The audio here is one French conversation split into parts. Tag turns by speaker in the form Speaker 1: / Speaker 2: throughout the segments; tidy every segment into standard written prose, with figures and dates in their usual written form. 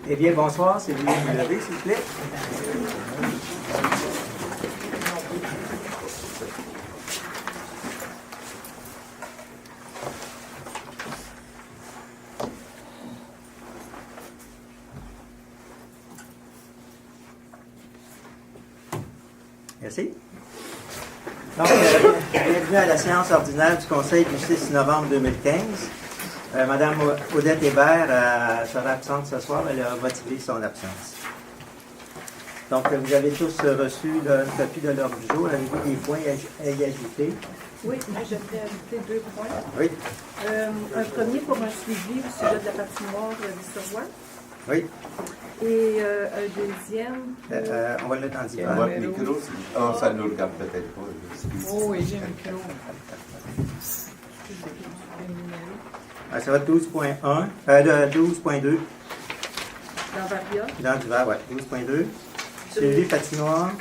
Speaker 1: Eh bien, bonsoir, c'est vous vous lever, s'il vous plaît. Merci. Donc, bienvenue à la séance ordinaire du Conseil du 6 novembre 2015. Madame Odette Hébert sera absente ce soir. Elle a motivé son absence. Donc, vous avez tous reçu une copie de l'ordre du jour. Avez-vous des points à y ajouter?
Speaker 2: Oui, j'aimerais ajouter 2 points.
Speaker 1: Oui.
Speaker 2: Un premier pour un suivi au sujet de la patinoire du Surroi.
Speaker 1: Oui.
Speaker 2: Et un deuxième.
Speaker 1: On va le mettre en divers.
Speaker 3: Votre micro, ça ne nous regarde peut-être pas.
Speaker 2: Oh oui, j'ai un micro.
Speaker 1: Ça va être 12.1, 12.2.
Speaker 2: Dans Varia.
Speaker 1: Dans divers, oui. 12.2. Suivi patinoire.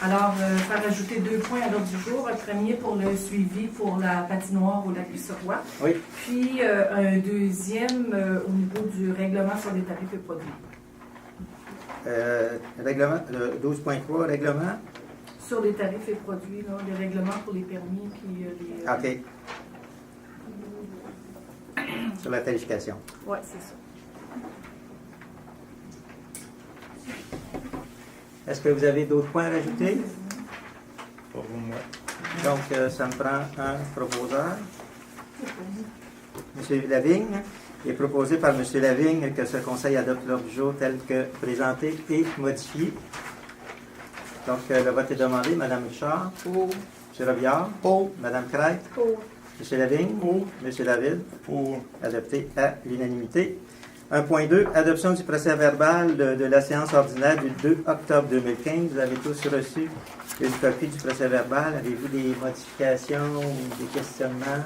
Speaker 2: Alors, faire ajouter 2 points à l'ordre du jour. Un premier pour le suivi pour la patinoire au lac du Surroi.
Speaker 1: Oui.
Speaker 2: Puis un deuxième au niveau du règlement sur les tarifs et produits.
Speaker 1: Règlement, 12.3, règlement.
Speaker 2: Sur les tarifs et produits, là, les règlements pour les permis, puis les...
Speaker 1: OK. Sur la tarification.
Speaker 2: Oui, c'est ça.
Speaker 1: Est-ce que vous avez d'autres points à rajouter?
Speaker 3: Pour moi.
Speaker 1: Donc, ça me prend un proposeur. M. Lavigne. Il est proposé par M. Lavigne que ce conseil adopte l'ordre du jour tel que présenté et modifié. Donc, le vote est demandé. Mme Richard.
Speaker 2: Pour.
Speaker 1: M. Robillard.
Speaker 3: Pour.
Speaker 1: Mme Crête.
Speaker 2: Pour.
Speaker 1: M. Lavigne.
Speaker 3: Pour.
Speaker 1: M. David.
Speaker 3: Pour.
Speaker 1: Adopté à l'unanimité. 1.2. Adoption du procès verbal de la séance ordinaire du 2 octobre 2015. Vous avez tous reçu une copie du procès verbal. Avez-vous des modifications ou des questionnements?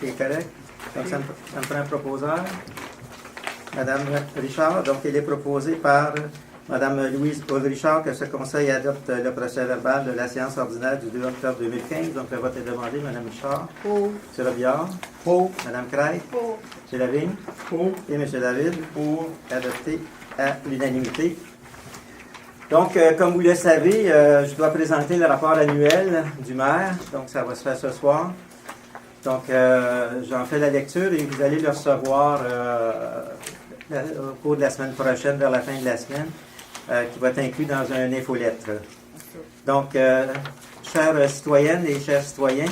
Speaker 1: C'est correct. Donc, ça me prend un proposeur. Madame Richard. Donc, il est proposé par Madame Louise Richard que ce conseil adopte le procès verbal de la séance ordinaire du 2 octobre 2015. Donc, le vote est demandé. Madame Richard.
Speaker 2: Pour.
Speaker 1: M. Robillard.
Speaker 3: Pour.
Speaker 1: Madame Crête.
Speaker 2: Pour.
Speaker 1: M. Lavigne.
Speaker 3: Pour.
Speaker 1: Et M. David.
Speaker 3: Pour.
Speaker 1: Adopté à l'unanimité. Donc, comme vous le savez, je dois présenter le rapport annuel du maire. Donc, ça va se faire ce soir. Donc, j'en fais la lecture et vous allez le recevoir au cours de la semaine prochaine, vers la fin de la semaine, qui va être inclus dans un infolettre. Donc, chères citoyennes et chers citoyens,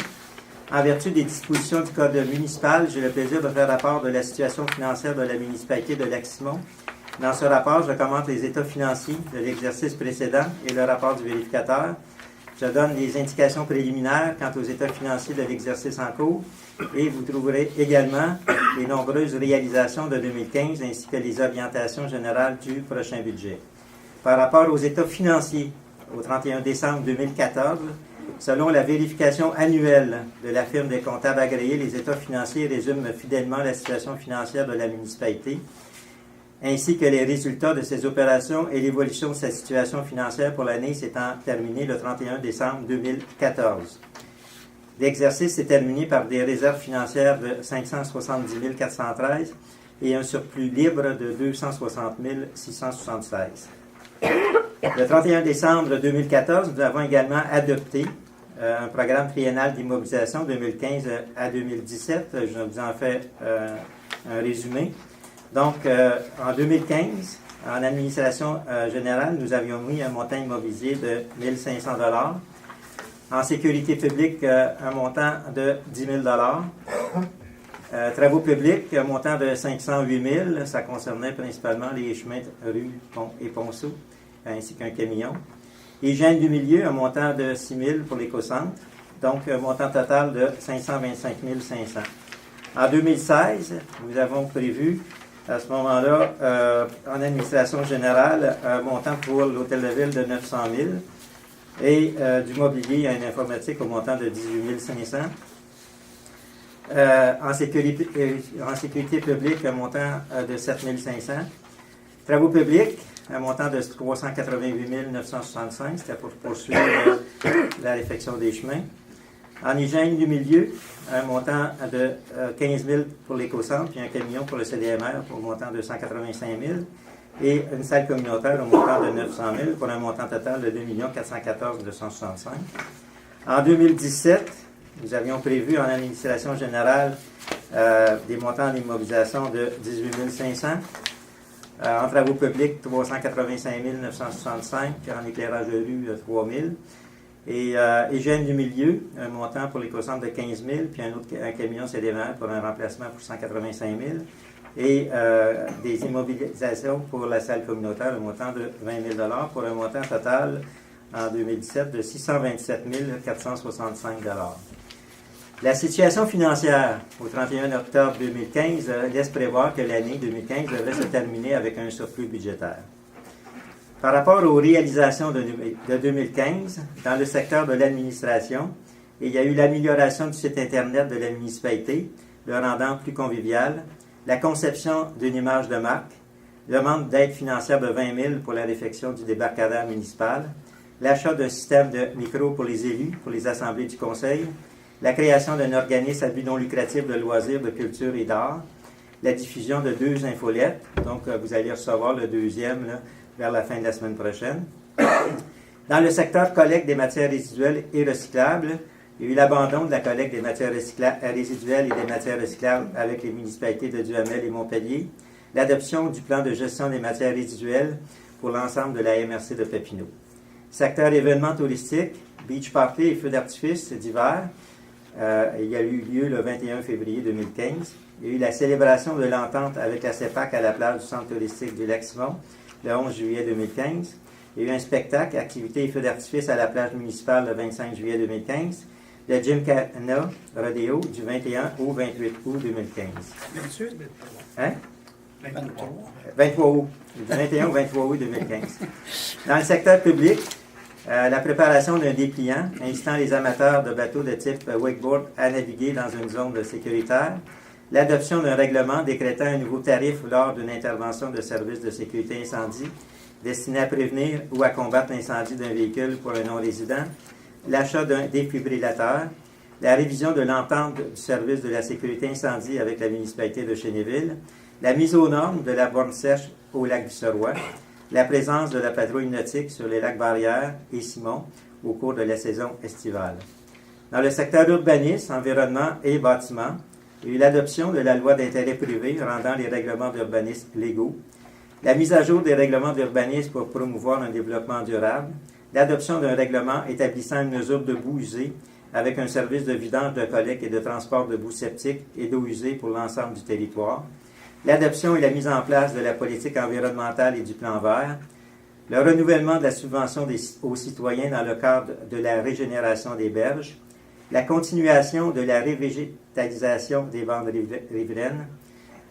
Speaker 1: en vertu des dispositions du Code municipal, j'ai le plaisir de faire rapport de la situation financière de la municipalité de Lac-Simon. Dans ce rapport, je commente les états financiers de l'exercice précédent et le rapport du vérificateur. Je donne des indications préliminaires quant aux états financiers de l'exercice en cours et vous trouverez également les nombreuses réalisations de 2015 ainsi que les orientations générales du prochain budget. Par rapport aux états financiers au 31 décembre 2014, selon la vérification annuelle de la firme des comptables agréés, les états financiers résument fidèlement la situation financière de la municipalité, ainsi que les résultats de ces opérations et l'évolution de sa situation financière pour l'année s'étant terminée le 31 décembre 2014. L'exercice s'est terminé par des réserves financières de 570 413 et un surplus libre de 260 676. Le 31 décembre 2014, nous avons également adopté un programme triennal d'immobilisation 2015 à 2017. Je vous en fais un résumé. Donc, en 2015, en administration générale, nous avions mis un montant immobilisé de 1 500 $. En sécurité publique, un montant de 10 000 $. Travaux publics, un montant de 508 000 $. Ça concernait principalement les chemins, rues et ponceaux, ainsi qu'un camion. Hygiène du milieu, un montant de 6 000 $ pour l'écocentre. Donc, un montant total de 525 500 $. En 2016, nous avons prévu à ce moment-là, en administration générale, un montant pour l'hôtel de ville de 900 000 $ et du mobilier et une informatique au montant de 18 500 $. En sécurité publique, un montant de 7 500 $. Travaux publics, un montant de 388 965 $. C'était pour poursuivre la réfection des chemins. En hygiène du milieu, un montant de 15 000 pour l'éco-centre, puis un camion pour le CDMR pour un montant de 185 000, et une salle communautaire au montant de 900 000 pour un montant total de 2 414 265. En 2017, nous avions prévu en administration générale des montants en immobilisation de 18 500. En travaux publics, 385 965. En éclairage de rue, 3 000. Et hygiène du milieu, un montant pour l'éco-centre de 15 000, puis un camion CDMR pour un remplacement pour 185 000. Et des immobilisations pour la salle communautaire, un montant de 20 000 pour un montant total en 2017 de 627 465 La situation financière au 31 octobre 2015 laisse prévoir que l'année 2015 devrait se terminer avec un surplus budgétaire. Par rapport aux réalisations de 2015, dans le secteur de l'administration, il y a eu l'amélioration du site Internet de la municipalité, le rendant plus convivial, la conception d'une image de marque, demande d'aide financière de 20 000 pour la réfection du débarcadère municipal, l'achat d'un système de micro pour les élus, pour les assemblées du conseil, la création d'un organisme à but non lucratif de loisirs, de culture et d'art, la diffusion de 2 infolettes, donc vous allez recevoir le deuxième là, vers la fin de la semaine prochaine. Dans le secteur collecte des matières résiduelles et recyclables, il y a eu l'abandon de la collecte des matières résiduelles et des matières recyclables avec les municipalités de Duhamel et Montpellier, l'adoption du plan de gestion des matières résiduelles pour l'ensemble de la MRC de Papineau. Secteur événements touristiques, beach party et feux d'artifice d'hiver, il y a eu lieu le 21 février 2015. Il y a eu la célébration de l'entente avec la CEPAC à la plage du centre touristique du Lac-Simon le 11 juillet 2015. Il y a eu un spectacle, activités et feux d'artifice à la plage municipale le 25 juillet 2015. Le Gymkhana Rodeo du 21 au 28 août 2015.
Speaker 4: 28?
Speaker 1: Hein?
Speaker 4: 23.
Speaker 1: 23 août. Du 21 au 23 août 2015. Dans le secteur public, la préparation d'un dépliant incitant les amateurs de bateaux de type wakeboard à naviguer dans une zone sécuritaire, l'adoption d'un règlement décrétant un nouveau tarif lors d'une intervention de service de sécurité incendie destiné à prévenir ou à combattre l'incendie d'un véhicule pour un non-résident, l'achat d'un défibrillateur, la révision de l'entente du service de la sécurité incendie avec la municipalité de Chénéville, la mise aux normes de la borne sèche au lac du Serois, la présence de la patrouille nautique sur les lacs Barrière et Simon au cours de la saison estivale. Dans le secteur urbanisme, environnement et bâtiment, il y a eu l'adoption de la loi d'intérêt privé rendant les règlements d'urbanisme légaux, la mise à jour des règlements d'urbanisme pour promouvoir un développement durable, l'adoption d'un règlement établissant une mesure de boue usée avec un service de vidange, de collecte et de transport de boue septique et d'eau usée pour l'ensemble du territoire, l'adoption et la mise en place de la politique environnementale et du plan vert, le renouvellement de la subvention aux citoyens dans le cadre de la régénération des berges, la continuation de la revégétalisation des bandes riveraines,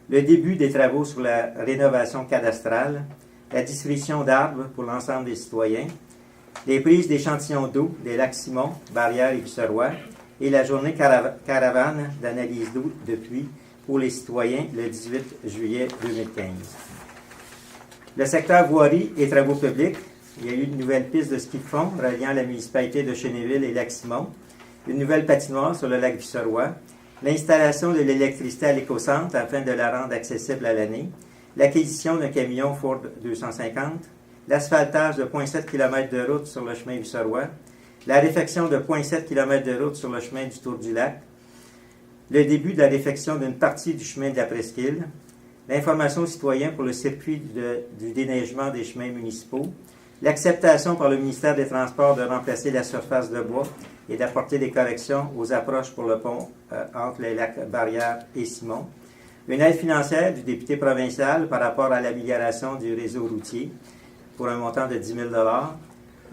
Speaker 1: le début des travaux sur la rénovation cadastrale, la distribution d'arbres pour l'ensemble des citoyens, les prises d'échantillons d'eau des lacs Simon, Barrière et Busserois, et la journée caravane d'analyse d'eau de pluie pour les citoyens le 18 juillet 2015. Le secteur voirie et travaux publics, il y a eu une nouvelle piste de ski de fond reliant la municipalité de Chénéville et Lac-Simon, une nouvelle patinoire sur le lac Busserois, l'installation de l'électricité à l'éco-centre afin de la rendre accessible à l'année, l'acquisition d'un camion Ford 250, l'asphaltage de 0,7 km de route sur le chemin Busserois, la réfection de 0,7 km de route sur le chemin du Tour du Lac, le début de la réfection d'une partie du chemin de la Presqu'île, l'information aux citoyens pour le circuit du déneigement des chemins municipaux, l'acceptation par le ministère des Transports de remplacer la surface de bois et d'apporter des corrections aux approches pour le pont entre les lacs Barrière et Simon, une aide financière du député provincial par rapport à l'amélioration du réseau routier pour un montant de 10 000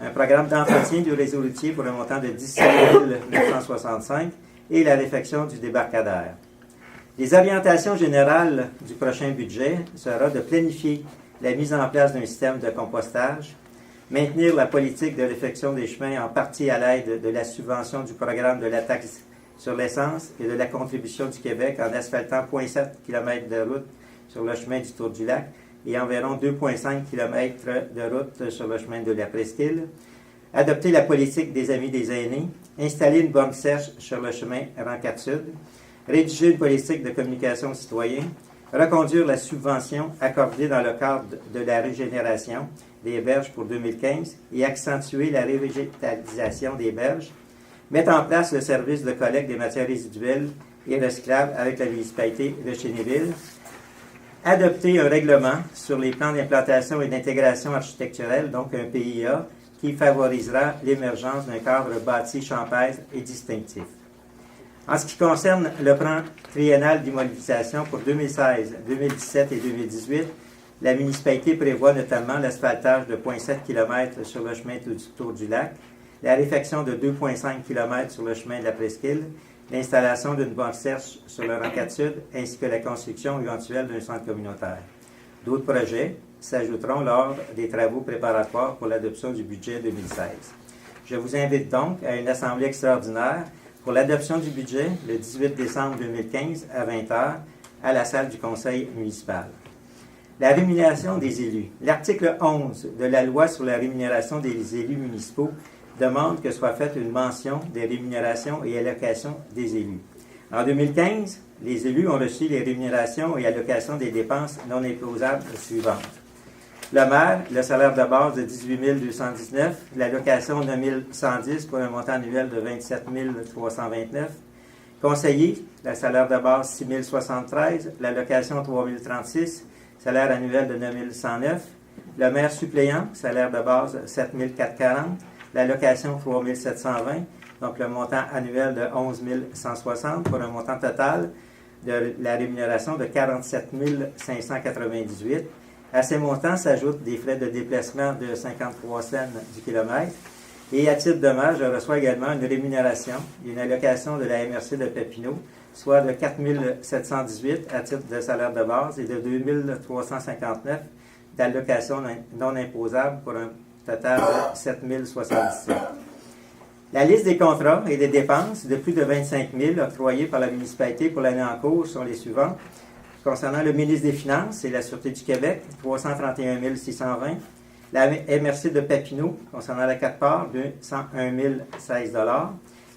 Speaker 1: un programme d'entretien du réseau routier pour un montant de 17 965 et la réfection du débarcadère. Les orientations générales du prochain budget sera de planifier la mise en place d'un système de compostage, maintenir la politique de réfection des chemins en partie à l'aide de la subvention du programme de la taxe sur l'essence et de la contribution du Québec en asphaltant 0,7 km de route sur le chemin du Tour du Lac et environ 2,5 km de route sur le chemin de la Presqu'île, adopter la politique des Amis des aînés, installer une borne sèche sur le chemin Rancade Sud, rédiger une politique de communication aux citoyens, reconduire la subvention accordée dans le cadre de la régénération des berges pour 2015 et accentuer la revégétalisation des berges, mettre en place le service de collecte des matières résiduelles et recyclables avec la municipalité de Chénéville, adopter un règlement sur les plans d'implantation et d'intégration architecturelle, donc un PIA, qui favorisera l'émergence d'un cadre bâti champêtre et distinctif. En ce qui concerne le plan triennal d'immobilisation pour 2016, 2017 et 2018, la municipalité prévoit notamment l'asphaltage de 0,7 km sur le chemin du Tour du Lac, la réfection de 2,5 km sur le chemin de la Presqu'île, l'installation d'une borne sèche sur le Rancade Sud, ainsi que la construction éventuelle d'un centre communautaire. D'autres projets s'ajouteront lors des travaux préparatoires pour l'adoption du budget 2016. Je vous invite donc à une assemblée extraordinaire pour l'adoption du budget le 18 décembre 2015 à 20h à la salle du conseil municipal. La rémunération des élus. L'article 11 de la loi sur la rémunération des élus municipaux demande que soit faite une mention des rémunérations et allocations des élus. En 2015, les élus ont reçu les rémunérations et allocations des dépenses non imposables suivantes. Le maire, le salaire de base de 18 219, l'allocation de 9 110 pour un montant annuel de 27 329. Conseiller, le salaire de base 6 073, l'allocation 3 036, salaire annuel de 9 109. Le maire suppléant, salaire de base 7 440, l'allocation 3 720, donc le montant annuel de 11 160 pour un montant total de la rémunération de 47 598. À ces montants s'ajoutent des frais de déplacement de 53 cents du kilomètre. Et à titre d'hommage, je reçois également une rémunération, une allocation de la MRC de Papineau, soit de 4 718 à titre de salaire de base et de 2 359 d'allocation non imposable pour un total de 7 077. La liste des contrats et des dépenses de plus de 25 000 octroyés par la municipalité pour l'année en cours sont les suivants. Concernant le ministre des Finances et la Sûreté du Québec, 331 620. La MRC de Papineau, concernant la 4 parts, 201 016 $.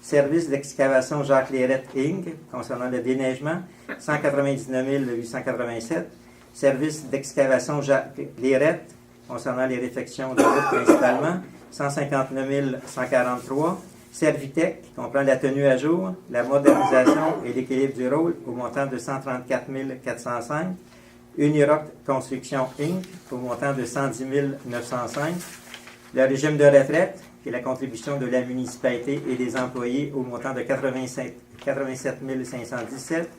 Speaker 1: Service d'excavation Jacques Lérette Inc., concernant le déneigement, 199 887. Service d'excavation Jacques Lérette, concernant les réfections de route principalement, 159 143. Servitec, qui comprend la tenue à jour, la modernisation et l'équilibre du rôle, au montant de 134 405. Uniroc Construction Inc., au montant de 110 905. Le régime de retraite, qui est la contribution de la municipalité et des employés, au montant de 87 517.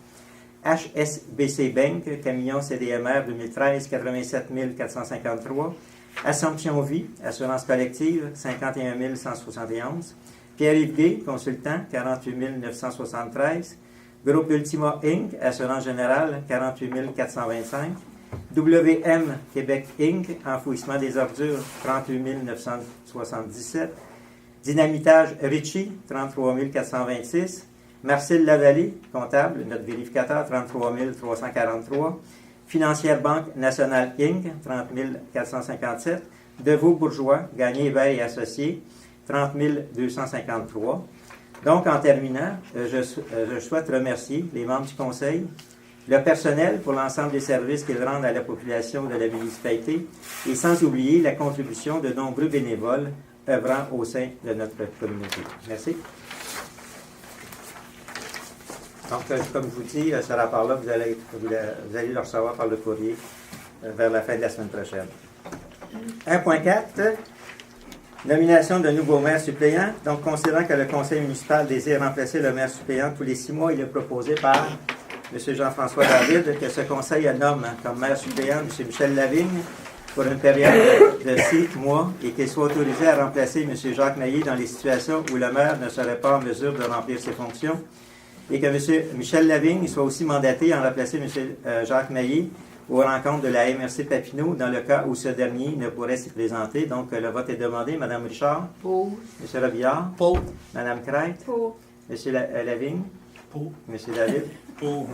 Speaker 1: HSBC Bank, camion CDMR 2013, 87 453. Assomption Vie, assurance collective, 51 171. Pierre-Yves Gay, consultant, 48 973. Groupe Ultima Inc., assurance générale, 48 425. WM Québec Inc., enfouissement des ordures, 38 977. Dynamitage Ritchie, 33 426. Marcel Lavallée, comptable, notre vérificateur, 33 343. Financière Banque Nationale Inc., 30 457. Deveau Bourgeois, Gagné, Veil et Associés, 30 253. Donc, en terminant, je souhaite remercier les membres du Conseil, le personnel pour l'ensemble des services qu'ils rendent à la population de la municipalité et sans oublier la contribution de nombreux bénévoles œuvrant au sein de notre communauté. Merci. Donc, comme je vous dis, ce rapport-là, vous allez le recevoir par le courrier vers la fin de la semaine prochaine. 1.4. Nomination de nouveaux maires suppléants. Donc, considérant que le conseil municipal désire remplacer le maire suppléant tous les 6 mois, il est proposé par M. Jean-François David que ce conseil nomme comme maire suppléant M. Michel Lavigne pour une période de 6 mois et qu'il soit autorisé à remplacer M. Jacques Maillet dans les situations où le maire ne serait pas en mesure de remplir ses fonctions et que M. Michel Lavigne soit aussi mandaté à remplacer M. Jacques Maillet aux rencontres de la MRC Papineau dans le cas où ce dernier ne pourrait s'y présenter. Donc, le vote est demandé. Mme Richard?
Speaker 2: Pour.
Speaker 1: M. Robillard?
Speaker 4: Pour.
Speaker 1: Mme Crête?
Speaker 2: Pour.
Speaker 1: M. Lavigne?
Speaker 4: Pour.
Speaker 1: M. David?
Speaker 4: Pour.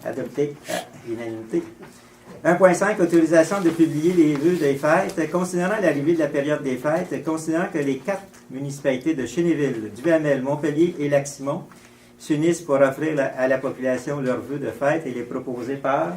Speaker 1: Adopté à l'unanimité. 1.5, autorisation de publier les vœux des fêtes. Considérant l'arrivée de la période des fêtes, considérant que les 4 municipalités de Chénéville, Duhamel, Montpellier et Lac-Simon s'unissent pour offrir à la population leurs vœux de fête et les proposer par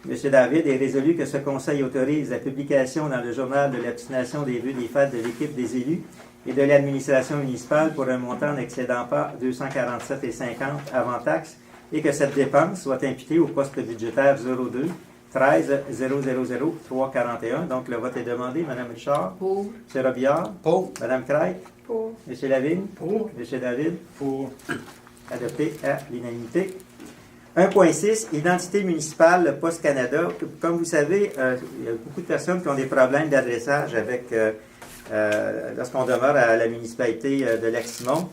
Speaker 1: M. David, est résolu que ce conseil autorise la publication dans le journal de l'obstination des vœux des fêtes de l'équipe des élus et de l'administration municipale pour un montant n'excédant pas 247,50 avant taxe et que cette dépense soit imputée au poste budgétaire 02 13 000 341. Donc, le vote est demandé. Mme Richard.
Speaker 2: Pour.
Speaker 1: M. Robillard.
Speaker 4: Pour.
Speaker 1: Mme Craig.
Speaker 2: Pour.
Speaker 1: M. Lavigne.
Speaker 4: Pour.
Speaker 1: M. David.
Speaker 3: Pour.
Speaker 1: Adopté à l'unanimité. 1.6, identité municipale Poste Canada. Comme vous savez, il y a beaucoup de personnes qui ont des problèmes d'adressage avec lorsqu'on demeure à la municipalité de Lac-Simon.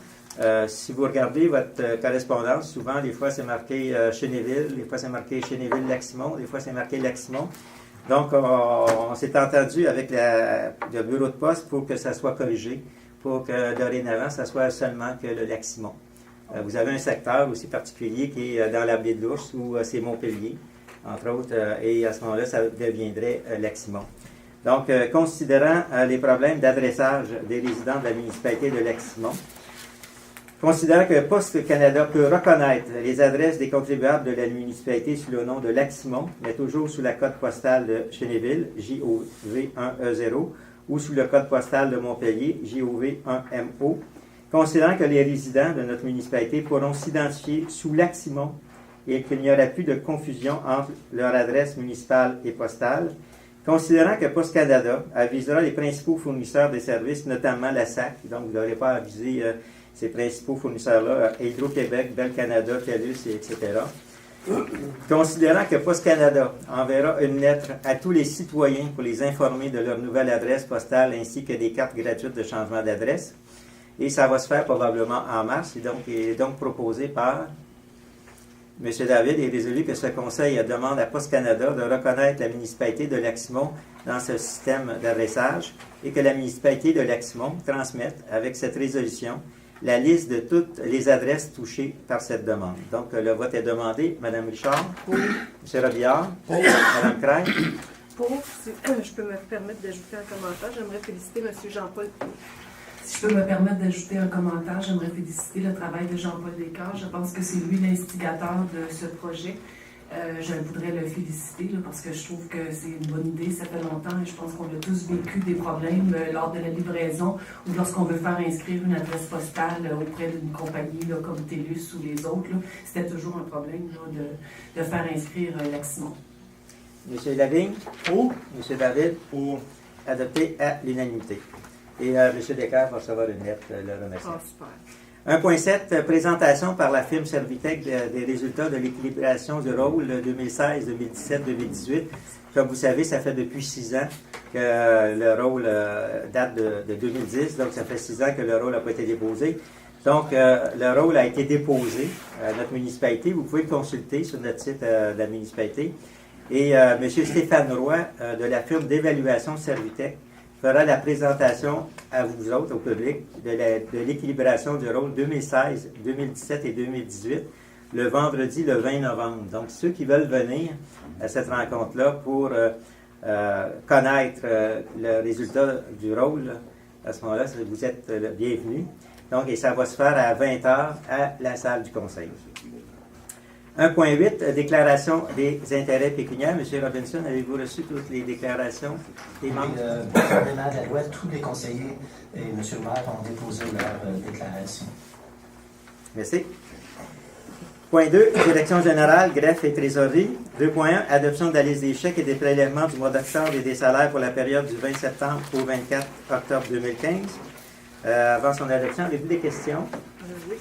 Speaker 1: Si vous regardez votre correspondance, souvent, des fois, c'est marqué Chénéville, des fois, c'est marqué Chénéville-Lac-Simon, des fois, c'est marqué Lac-Simon. Donc, on s'est entendu avec le bureau de poste pour que ça soit corrigé, pour que dorénavant, ça soit seulement que le Lac-Simon. Vous avez un secteur aussi particulier qui est dans la baie de l'Ours, où c'est Montpellier, entre autres, et à ce moment-là, ça deviendrait Lac-Simon. Donc, considérant les problèmes d'adressage des résidents de la municipalité de Lac-Simon, considérant que Poste Canada peut reconnaître les adresses des contribuables de la municipalité sous le nom de Lac-Simon, mais toujours sous la code postale de Chénéville, JOV1E0, ou sous le code postal de Montpellier, JOV1MO, considérant que les résidents de notre municipalité pourront s'identifier sous Lac-Simon et qu'il n'y aura plus de confusion entre leur adresse municipale et postale, considérant que Poste Canada avisera les principaux fournisseurs de services, notamment la SAC, donc vous n'aurez pas à aviser ces principaux fournisseurs-là, Hydro-Québec, Bell Canada, TELUS, etc. Considérant que Poste Canada enverra une lettre à tous les citoyens pour les informer de leur nouvelle adresse postale ainsi que des cartes gratuites de changement d'adresse, et ça va se faire probablement en mars, et est donc proposé par M. David est résolu que ce conseil demande à Poste Canada de reconnaître la municipalité de Lac-Simon dans ce système d'adressage et que la municipalité de Lac-Simon transmette, avec cette résolution, la liste de toutes les adresses touchées par cette demande. Donc, le vote est demandé. Mme Richard.
Speaker 2: Pour.
Speaker 1: M. Robillard. Pour. Mme Craig.
Speaker 5: Pour, si je peux me permettre d'ajouter un commentaire, j'aimerais féliciter M. Jean-Paul.
Speaker 2: Si je peux me permettre d'ajouter un commentaire, j'aimerais féliciter le travail de Jean-Paul Descartes. Je pense que c'est lui l'instigateur de ce projet. Je voudrais le féliciter là, parce que je trouve que c'est une bonne idée. Ça fait longtemps et je pense qu'on a tous vécu des problèmes lors de la livraison ou lorsqu'on veut faire inscrire une adresse postale auprès d'une compagnie là, comme TELUS ou les autres. C'était toujours un problème là, de faire inscrire Lac-Simon.
Speaker 1: M. Lavigne.
Speaker 4: Pour.
Speaker 1: M. David.
Speaker 3: Pour.
Speaker 1: Adopté à l'unanimité. Et M. Descartes va recevoir une lettre le remerciant.
Speaker 5: Ah, super.
Speaker 1: 1.7, présentation par la firme Servitec des résultats de l'équilibration du rôle 2016, 2017, 2018. Comme vous savez, ça fait depuis 6 ans que le rôle date de 2010, donc ça fait 6 ans que le rôle n'a pas été déposé. Donc, le rôle a été déposé à notre municipalité. Vous pouvez le consulter sur notre site de la municipalité. Et M. Stéphane Roy, de la firme d'évaluation Servitec, fera la présentation à vous autres, au public, de l'équilibration du rôle 2016, 2017 et 2018, le vendredi le 20 novembre. Donc, ceux qui veulent venir à cette rencontre-là pour connaître le résultat du rôle, à ce moment-là, vous êtes le bienvenus. Donc, et ça va se faire à 20h à la salle du conseil. 1.8, déclaration des intérêts pécuniaires. M. Robinson, avez-vous reçu toutes les déclarations des membres?
Speaker 6: Conformément à la loi, tous les conseillers et M. le maire ont déposé leur déclaration.
Speaker 1: Merci. Point 2, direction générale, greffe et trésorerie. 2.1, adoption de la liste des chèques et des prélèvements du mois d'octobre et des salaires pour la période du 20 septembre au 24 octobre 2015. Avant son adoption, avez-vous des questions?
Speaker 5: Oui.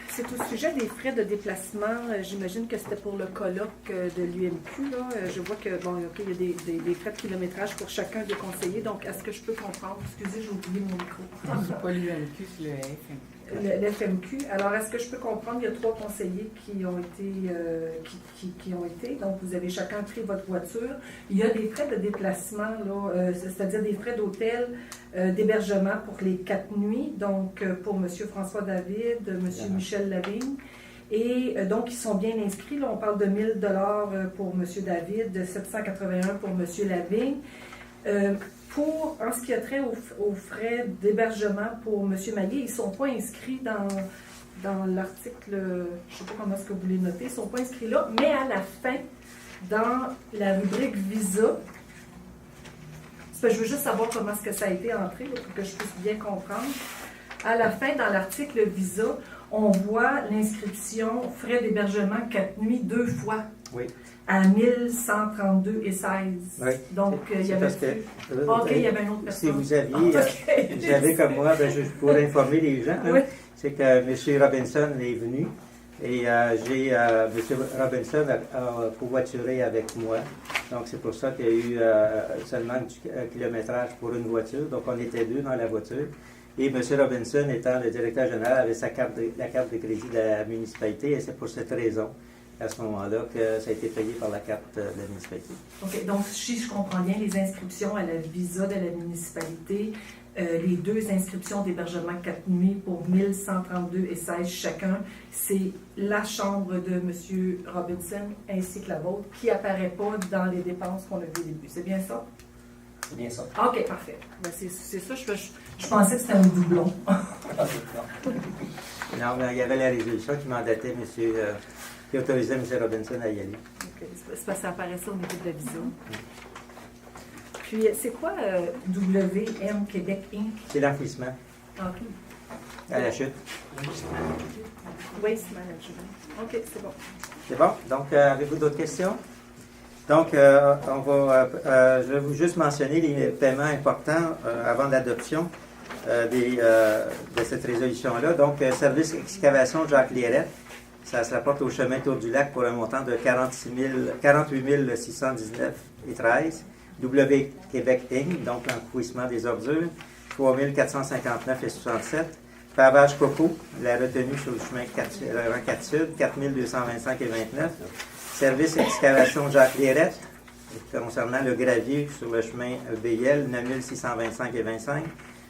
Speaker 5: C'est au sujet des frais de déplacement. J'imagine que c'était pour le colloque de l'UMQ. Je vois que bon, ok, il y a des frais de kilométrage pour chacun des conseillers. Donc, est-ce que je peux comprendre?
Speaker 2: Excusez, j'ai oublié mon micro.
Speaker 7: C'est pas l'UMQ, c'est le
Speaker 5: l'FMQ. Alors, est-ce que je peux comprendre, il y a 3 conseillers qui ont été, donc vous avez chacun pris votre voiture. Il y a des frais de déplacement, là, c'est-à-dire des frais d'hôtel, d'hébergement pour les 4 nuits, donc pour M. François David, M. Michel Lavigne. Et donc, ils sont bien inscrits. Là, on parle de 1 000 $ pour M. David, de 781 pour M. Lavigne. En ce qui a trait aux frais d'hébergement pour M. Maillet, ils ne sont pas inscrits dans l'article, je ne sais pas comment est-ce que vous les notez, ils ne sont pas inscrits là, mais à la fin, dans la rubrique Visa, je veux juste savoir comment est-ce que ça a été entré, là, pour que je puisse bien comprendre. À la fin, dans l'article Visa, on voit l'inscription frais d'hébergement 4 nuits 2 fois.
Speaker 1: Oui.
Speaker 5: À 1132 et 16.
Speaker 1: Oui.
Speaker 5: Donc, il y avait. OK, il y avait une autre personne.
Speaker 1: Si vous aviez, comme moi, je pourrais informer les gens.
Speaker 5: Oui.
Speaker 1: C'est que M. Robinson est venu et M. Robinson a covoituré avec moi. Donc, c'est pour ça qu'il y a eu seulement un kilométrage pour une voiture. Donc, on était 2 dans la voiture. Et M. Robinson, étant le directeur général, avait la carte de crédit de la municipalité et c'est pour cette raison, à ce moment-là, que ça a été payé par la carte de la municipalité.
Speaker 5: OK. Donc, si je comprends bien, les inscriptions à la visa de la municipalité, les 2 inscriptions d'hébergement 4 nuits pour 1132 et 16 chacun, c'est la chambre de M. Robinson ainsi que la vôtre qui n'apparaît pas dans les dépenses qu'on a vues au début. C'est bien ça?
Speaker 6: C'est bien ça.
Speaker 5: OK, parfait. Ben, c'est ça, je pensais que c'était un doublon.
Speaker 1: Non, mais il y avait la résolution qui mandatait qui autorisait M. Robinson à y aller.
Speaker 5: OK. C'est parce que ça apparaissait au niveau de la visa. Puis, c'est quoi WM Québec Inc?
Speaker 1: C'est l'enfouissement
Speaker 5: OK.
Speaker 1: à la chute.
Speaker 5: Waste Management. OK, c'est bon.
Speaker 1: C'est bon? Donc, avez-vous d'autres questions? Donc, je vais vous juste mentionner les paiements importants avant l'adoption de cette résolution-là. Donc, service excavation Jacques Lérette, ça se rapporte au chemin Tour du Lac pour un montant de 48 619,13. W Québec Inc., donc l'enfouissement des ordures, 3 459,67. Pavage Coco, la retenue sur le chemin 4 Sud, 4 225,29. Service excavation Jacques Lérette, concernant le gravier sur le chemin BL, 9 625,25.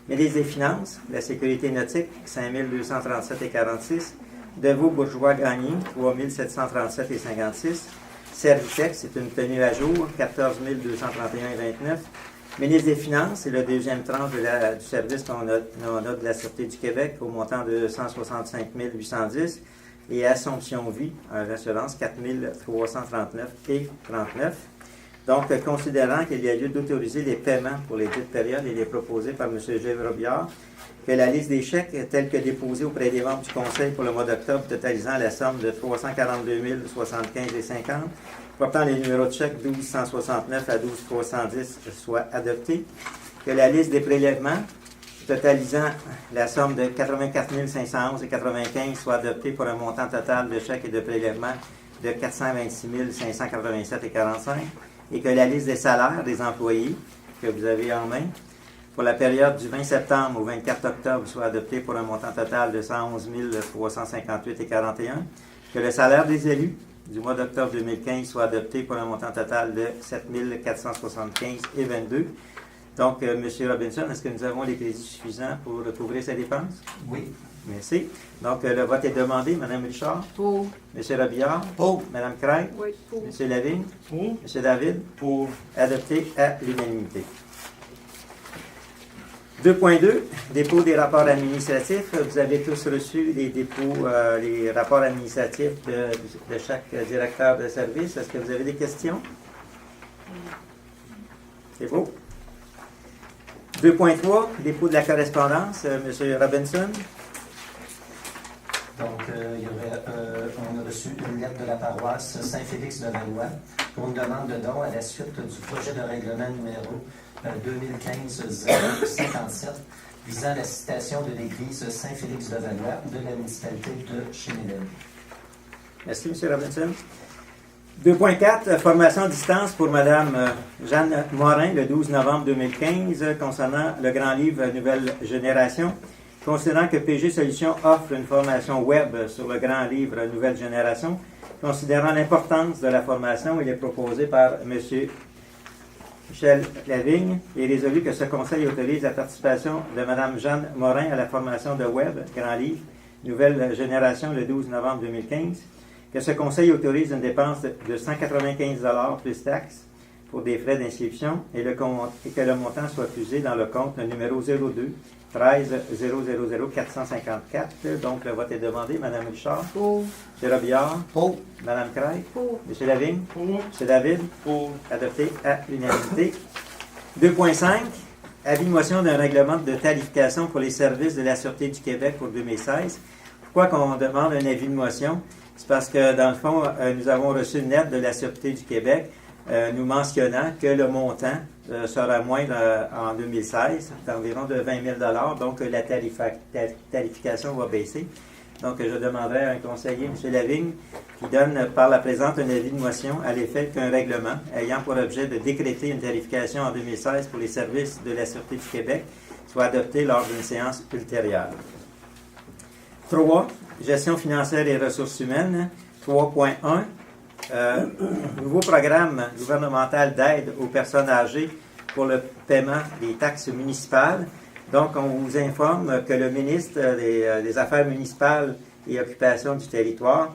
Speaker 1: Ministère des Finances, la sécurité nautique, 5 237,46. Deveau Bourgeois-Gagné, 3 737,56. Servitex, c'est une tenue à jour, 14 231,29. Ministre des Finances, c'est le deuxième tranche du service qu'on a de la Sûreté du Québec au montant de 165 810. Et Assomption Vie, l'assurance, 4 339,39. Donc, considérant qu'il y a lieu d'autoriser les paiements pour les dites périodes et les proposés par M. Gilles Robillard, que la liste des chèques telle que déposée auprès des membres du Conseil pour le mois d'octobre, totalisant la somme de 342 075,50, portant les numéros de chèques 12 169 à 12 310, soit adoptée. Que la liste des prélèvements, totalisant la somme de 84 511,95, soit adoptée pour un montant total de chèques et de prélèvements de 426 587,45. Et que la liste des salaires des employés que vous avez en main, pour la période du 20 septembre au 24 octobre, soit adoptée pour un montant total de 111 358,41. Que le salaire des élus du mois d'octobre 2015 soit adopté pour un montant total de 7 475,22. Donc, M. Robinson, est-ce que nous avons les crédits suffisants pour couvrir ces dépenses?
Speaker 6: Oui.
Speaker 1: Merci. Donc, le vote est demandé. Mme Richard?
Speaker 5: Pour.
Speaker 1: M. Robillard?
Speaker 4: Pour.
Speaker 1: Mme Craig?
Speaker 5: Oui, pour.
Speaker 1: M. Lavigne?
Speaker 4: Pour.
Speaker 1: M. David?
Speaker 4: Pour.
Speaker 1: Adopté à l'unanimité. 2.2, dépôt des rapports administratifs. Vous avez tous reçu les dépôts, les rapports administratifs de chaque directeur de service. Est-ce que vous avez des questions? C'est beau. 2.3, dépôt de la correspondance. M. Robinson.
Speaker 6: Donc, on a reçu une lettre de la paroisse Saint-Félix-de-Valois pour une demande de don à la suite du projet de règlement numéro 2015-057 visant la citation de l'église Saint-Félix-de-Valois de la municipalité de Chémilène.
Speaker 1: Merci, M. Robinson. 2.4, formation à distance pour Mme Jeanne Morin le 12 novembre 2015 concernant le grand livre Nouvelle Génération. Considérant que PG Solutions offre une formation web sur le grand livre Nouvelle Génération, considérant l'importance de la formation, il est proposé par M. Michel Lavigne et résolu que ce conseil autorise la participation de Mme Jeanne Morin à la formation de web Grand livre Nouvelle Génération le 12 novembre 2015, que ce conseil autorise une dépense de 195 $ plus taxes pour des frais d'inscription et que le montant soit fusé dans le compte numéro 02 13 000 454. Donc, le vote est demandé. Mme Richard.
Speaker 5: Pour.
Speaker 1: M. Robillard.
Speaker 6: Pour.
Speaker 1: Mme Craig.
Speaker 5: Pour.
Speaker 1: M. Lavigne.
Speaker 3: Pour.
Speaker 1: M. David.
Speaker 3: Pour.
Speaker 1: Adopté à l'unanimité. 2.5. Avis de motion d'un règlement de tarification pour les services de la Sûreté du Québec pour 2016. Pourquoi qu'on demande un avis de motion? C'est parce que, dans le fond, nous avons reçu une lettre de la Sûreté du Québec nous mentionnant que le montant sera moindre en 2016, d'environ de 20 000 $, donc la tarification va baisser. Donc, je demanderai à un conseiller, M. Lavigne, qui donne par la présente un avis de motion à l'effet qu'un règlement ayant pour objet de décréter une tarification en 2016 pour les services de la Sûreté du Québec soit adopté lors d'une séance ultérieure. 3. Gestion financière et ressources humaines. 3.1. Nouveau programme gouvernemental d'aide aux personnes âgées pour le paiement des taxes municipales. Donc, on vous informe que le ministre des Affaires municipales et Occupation du territoire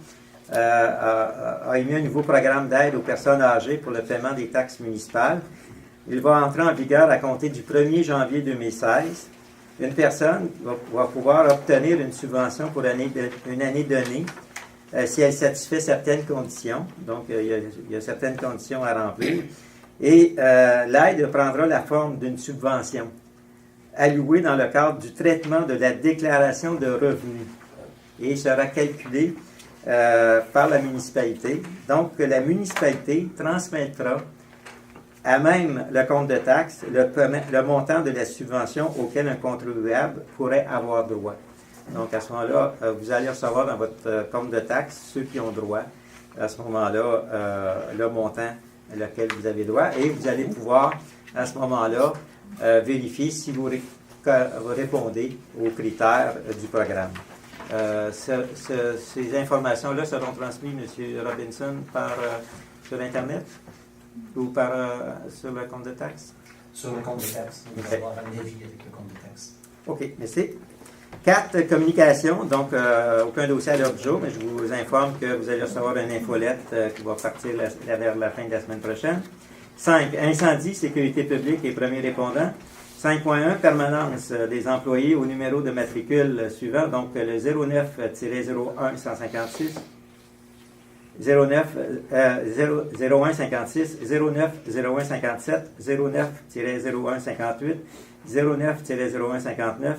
Speaker 1: a émis un nouveau programme d'aide aux personnes âgées pour le paiement des taxes municipales. Il va entrer en vigueur à compter du 1er janvier 2016. Une personne va pouvoir obtenir une subvention pour une année donnée si elle satisfait certaines conditions. Donc, il y a certaines conditions à remplir. Et l'aide prendra la forme d'une subvention allouée dans le cadre du traitement de la déclaration de revenus et sera calculée par la municipalité. Donc, la municipalité transmettra à même le compte de taxes le montant de la subvention auquel un contribuable pourrait avoir droit. Donc, à ce moment-là, vous allez recevoir dans votre compte de taxes, ceux qui ont droit, à ce moment-là, le montant auquel vous avez droit. Et vous allez pouvoir, à ce moment-là, vérifier si vous répondez aux critères du programme. Ces informations-là seront transmises, M. Robinson, sur Internet ou sur le compte de taxes?
Speaker 6: Sur le compte de taxes. Nous allons avoir un avis avec le compte de taxes.
Speaker 1: OK, merci. 4. Communication. Donc, aucun dossier à l'ordre du jour, mais je vous informe que vous allez recevoir une infolette qui va partir vers la fin de la semaine prochaine. 5. Incendie, sécurité publique et premiers répondants. 5.1. Permanence des employés au numéro de matricule suivant, donc le 09-01-156, 01-56, 09-01-57, 09-01-58, 09-01-59,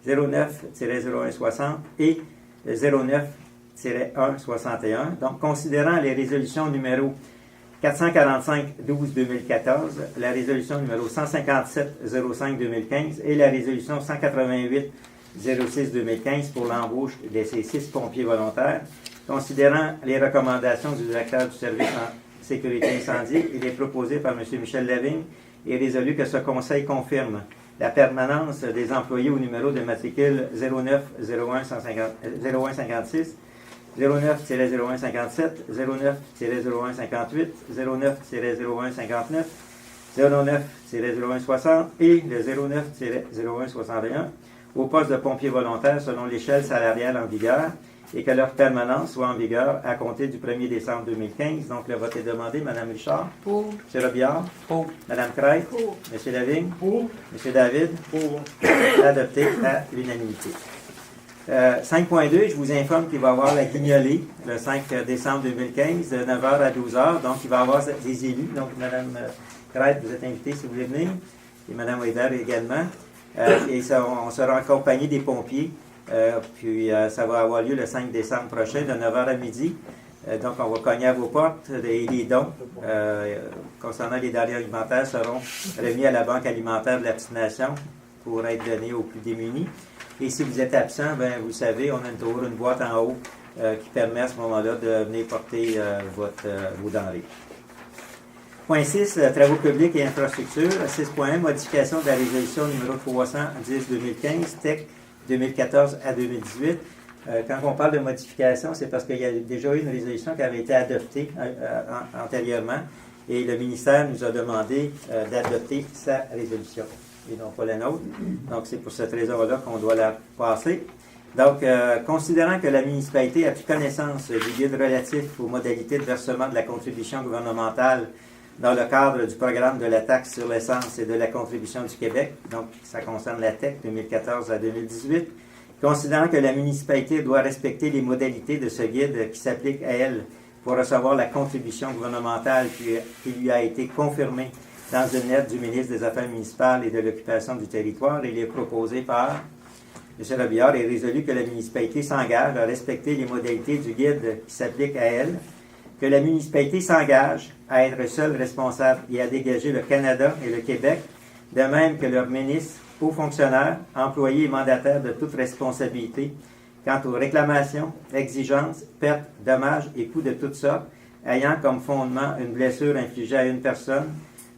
Speaker 1: 09-01-60 et 09-1-61. Donc, considérant les résolutions numéro 445-12-2014, la résolution numéro 157-05-2015 et la résolution 188-06-2015 pour l'embauche de ces 6 pompiers volontaires. Considérant les recommandations du directeur du service en sécurité incendie, il est proposé par M. Michel Lavigne et résolu que ce conseil confirme la permanence des employés au numéro de matricule 09-01-56, 09-01-57, 09-01-58, 09-01-59, 09-01-60 et le 09-01-61 au poste de pompier volontaire selon l'échelle salariale en vigueur et que leur permanence soit en vigueur à compter du 1er décembre 2015. Donc, le vote est demandé. Mme Richard.
Speaker 5: Pour.
Speaker 1: M. Robillard.
Speaker 3: Pour.
Speaker 1: Mme Craig.
Speaker 5: Pour.
Speaker 1: M. Lavigne.
Speaker 3: Pour.
Speaker 1: M. David.
Speaker 3: Pour.
Speaker 1: Adopté à l'unanimité. 5.2, je vous informe qu'il va y avoir la guignolée le 5 décembre 2015, de 9h à 12h. Donc, il va y avoir des élus. Donc, Mme Craig, vous êtes invitée si vous voulez venir. Et Mme Weber également. Et on sera accompagné des pompiers. Puis ça va avoir lieu le 5 décembre prochain de 9h à midi. Donc on va cogner à vos portes et les dons concernant les denrées alimentaires seront remis à la Banque alimentaire de la Petite Nation pour être donnés aux plus démunis. Et si vous êtes absent, ben, vous savez, on a toujours une boîte en haut qui permet à ce moment-là de venir porter vos denrées. Point 6, travaux publics et infrastructures. 6.1, modification de la résolution numéro 310-2015, TEC 2014 à 2018. Quand on parle de modification, c'est parce qu'il y a déjà eu une résolution qui avait été adoptée antérieurement et le ministère nous a demandé d'adopter sa résolution et non pas la nôtre. Donc, c'est pour cette raison-là qu'on doit la passer. Donc, considérant que la municipalité a pris connaissance du guide relatif aux modalités de versement de la contribution gouvernementale dans le cadre du programme de la taxe sur l'essence et de la contribution du Québec, donc ça concerne la TEC 2014 à 2018, considérant que la municipalité doit respecter les modalités de ce guide qui s'applique à elle pour recevoir la contribution gouvernementale qui lui a été confirmée dans une lettre du ministre des Affaires municipales et de l'occupation du territoire, il est proposé par M. Robillard et résolu que la municipalité s'engage à respecter les modalités du guide qui s'applique à elle, que la municipalité s'engage à être seule responsable et à dégager le Canada et le Québec, de même que leurs ministres, hauts fonctionnaires, employés et mandataires de toute responsabilité quant aux réclamations, exigences, pertes, dommages et coûts de toutes sortes, ayant comme fondement une blessure infligée à une personne,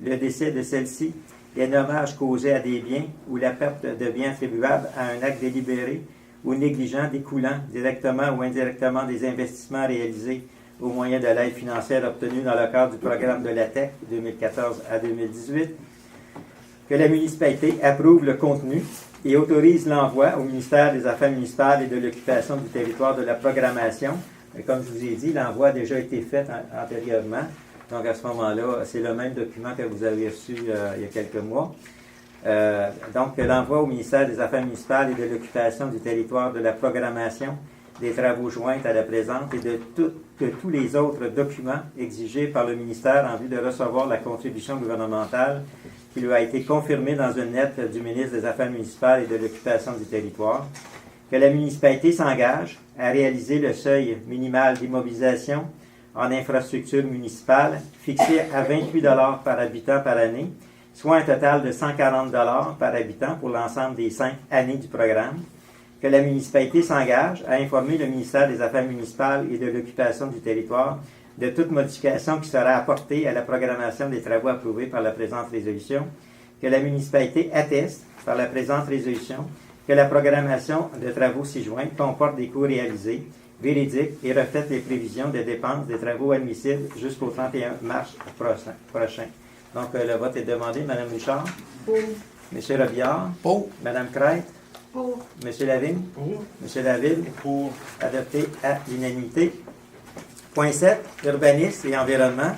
Speaker 1: le décès de celle-ci, les dommages causés à des biens ou la perte de biens attribuables à un acte délibéré ou négligent découlant directement ou indirectement des investissements réalisés au moyen de l'aide financière obtenue dans le cadre du programme de la TEC 2014 à 2018, que la municipalité approuve le contenu et autorise l'envoi au ministère des Affaires municipales et de l'occupation du territoire de la programmation. Et comme je vous ai dit, l'envoi a déjà été fait antérieurement. Donc, à ce moment-là, c'est le même document que vous avez reçu il y a quelques mois. Donc, l'envoi au ministère des Affaires municipales et de l'occupation du territoire de la programmation des travaux joints à la présente et de tous les autres documents exigés par le ministère en vue de recevoir la contribution gouvernementale qui lui a été confirmée dans une lettre du ministre des Affaires municipales et de l'occupation du territoire, que la municipalité s'engage à réaliser le seuil minimal d'immobilisation en infrastructure municipale fixé à 28 $ par habitant par année, soit un total de 140 $ par habitant pour l'ensemble des 5 années du programme, que la municipalité s'engage à informer le ministère des Affaires municipales et de l'occupation du territoire de toute modification qui sera apportée à la programmation des travaux approuvés par la présente résolution, que la municipalité atteste par la présente résolution que la programmation de travaux ci-joints comporte des coûts réalisés, véridiques et reflète les prévisions de dépenses des travaux admissibles jusqu'au 31 mars prochain. Donc, le vote est demandé. Mme Richard?
Speaker 5: Pour.
Speaker 1: M. Robillard?
Speaker 4: Pour.
Speaker 1: Mme Crête?
Speaker 5: Pour.
Speaker 1: M. Lavigne?
Speaker 4: Pour.
Speaker 1: M. David?
Speaker 3: Pour.
Speaker 1: Adopté à l'unanimité. Point 7, urbanisme et environnement.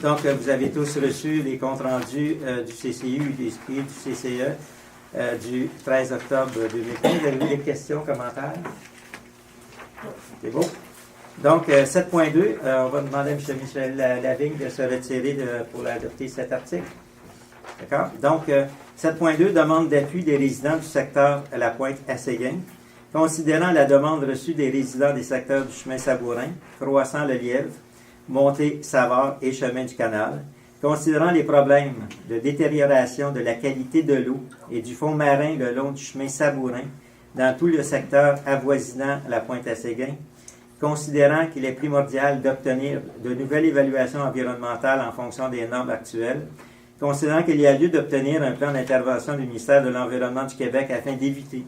Speaker 1: Donc, vous avez tous reçu les comptes rendus du CCU et du CCE du 13 octobre 2015. Avez-vous des questions, commentaires? C'est beau. Donc, 7.2, on va demander à M. Michel Lavigne de se retirer pour adopter cet article. D'accord? Donc, 7.2, demande d'appui des résidents du secteur à la pointe à Séguin. Considérant la demande reçue des résidents des secteurs du chemin Sabourin, Croissant-le-Lièvre, Montée-Savard et chemin du Canal, considérant les problèmes de détérioration de la qualité de l'eau et du fond marin le long du chemin Sabourin dans tout le secteur avoisinant la pointe à Séguin, considérant qu'il est primordial d'obtenir de nouvelles évaluations environnementales en fonction des normes actuelles, considérant qu'il y a lieu d'obtenir un plan d'intervention du ministère de l'Environnement du Québec afin d'éviter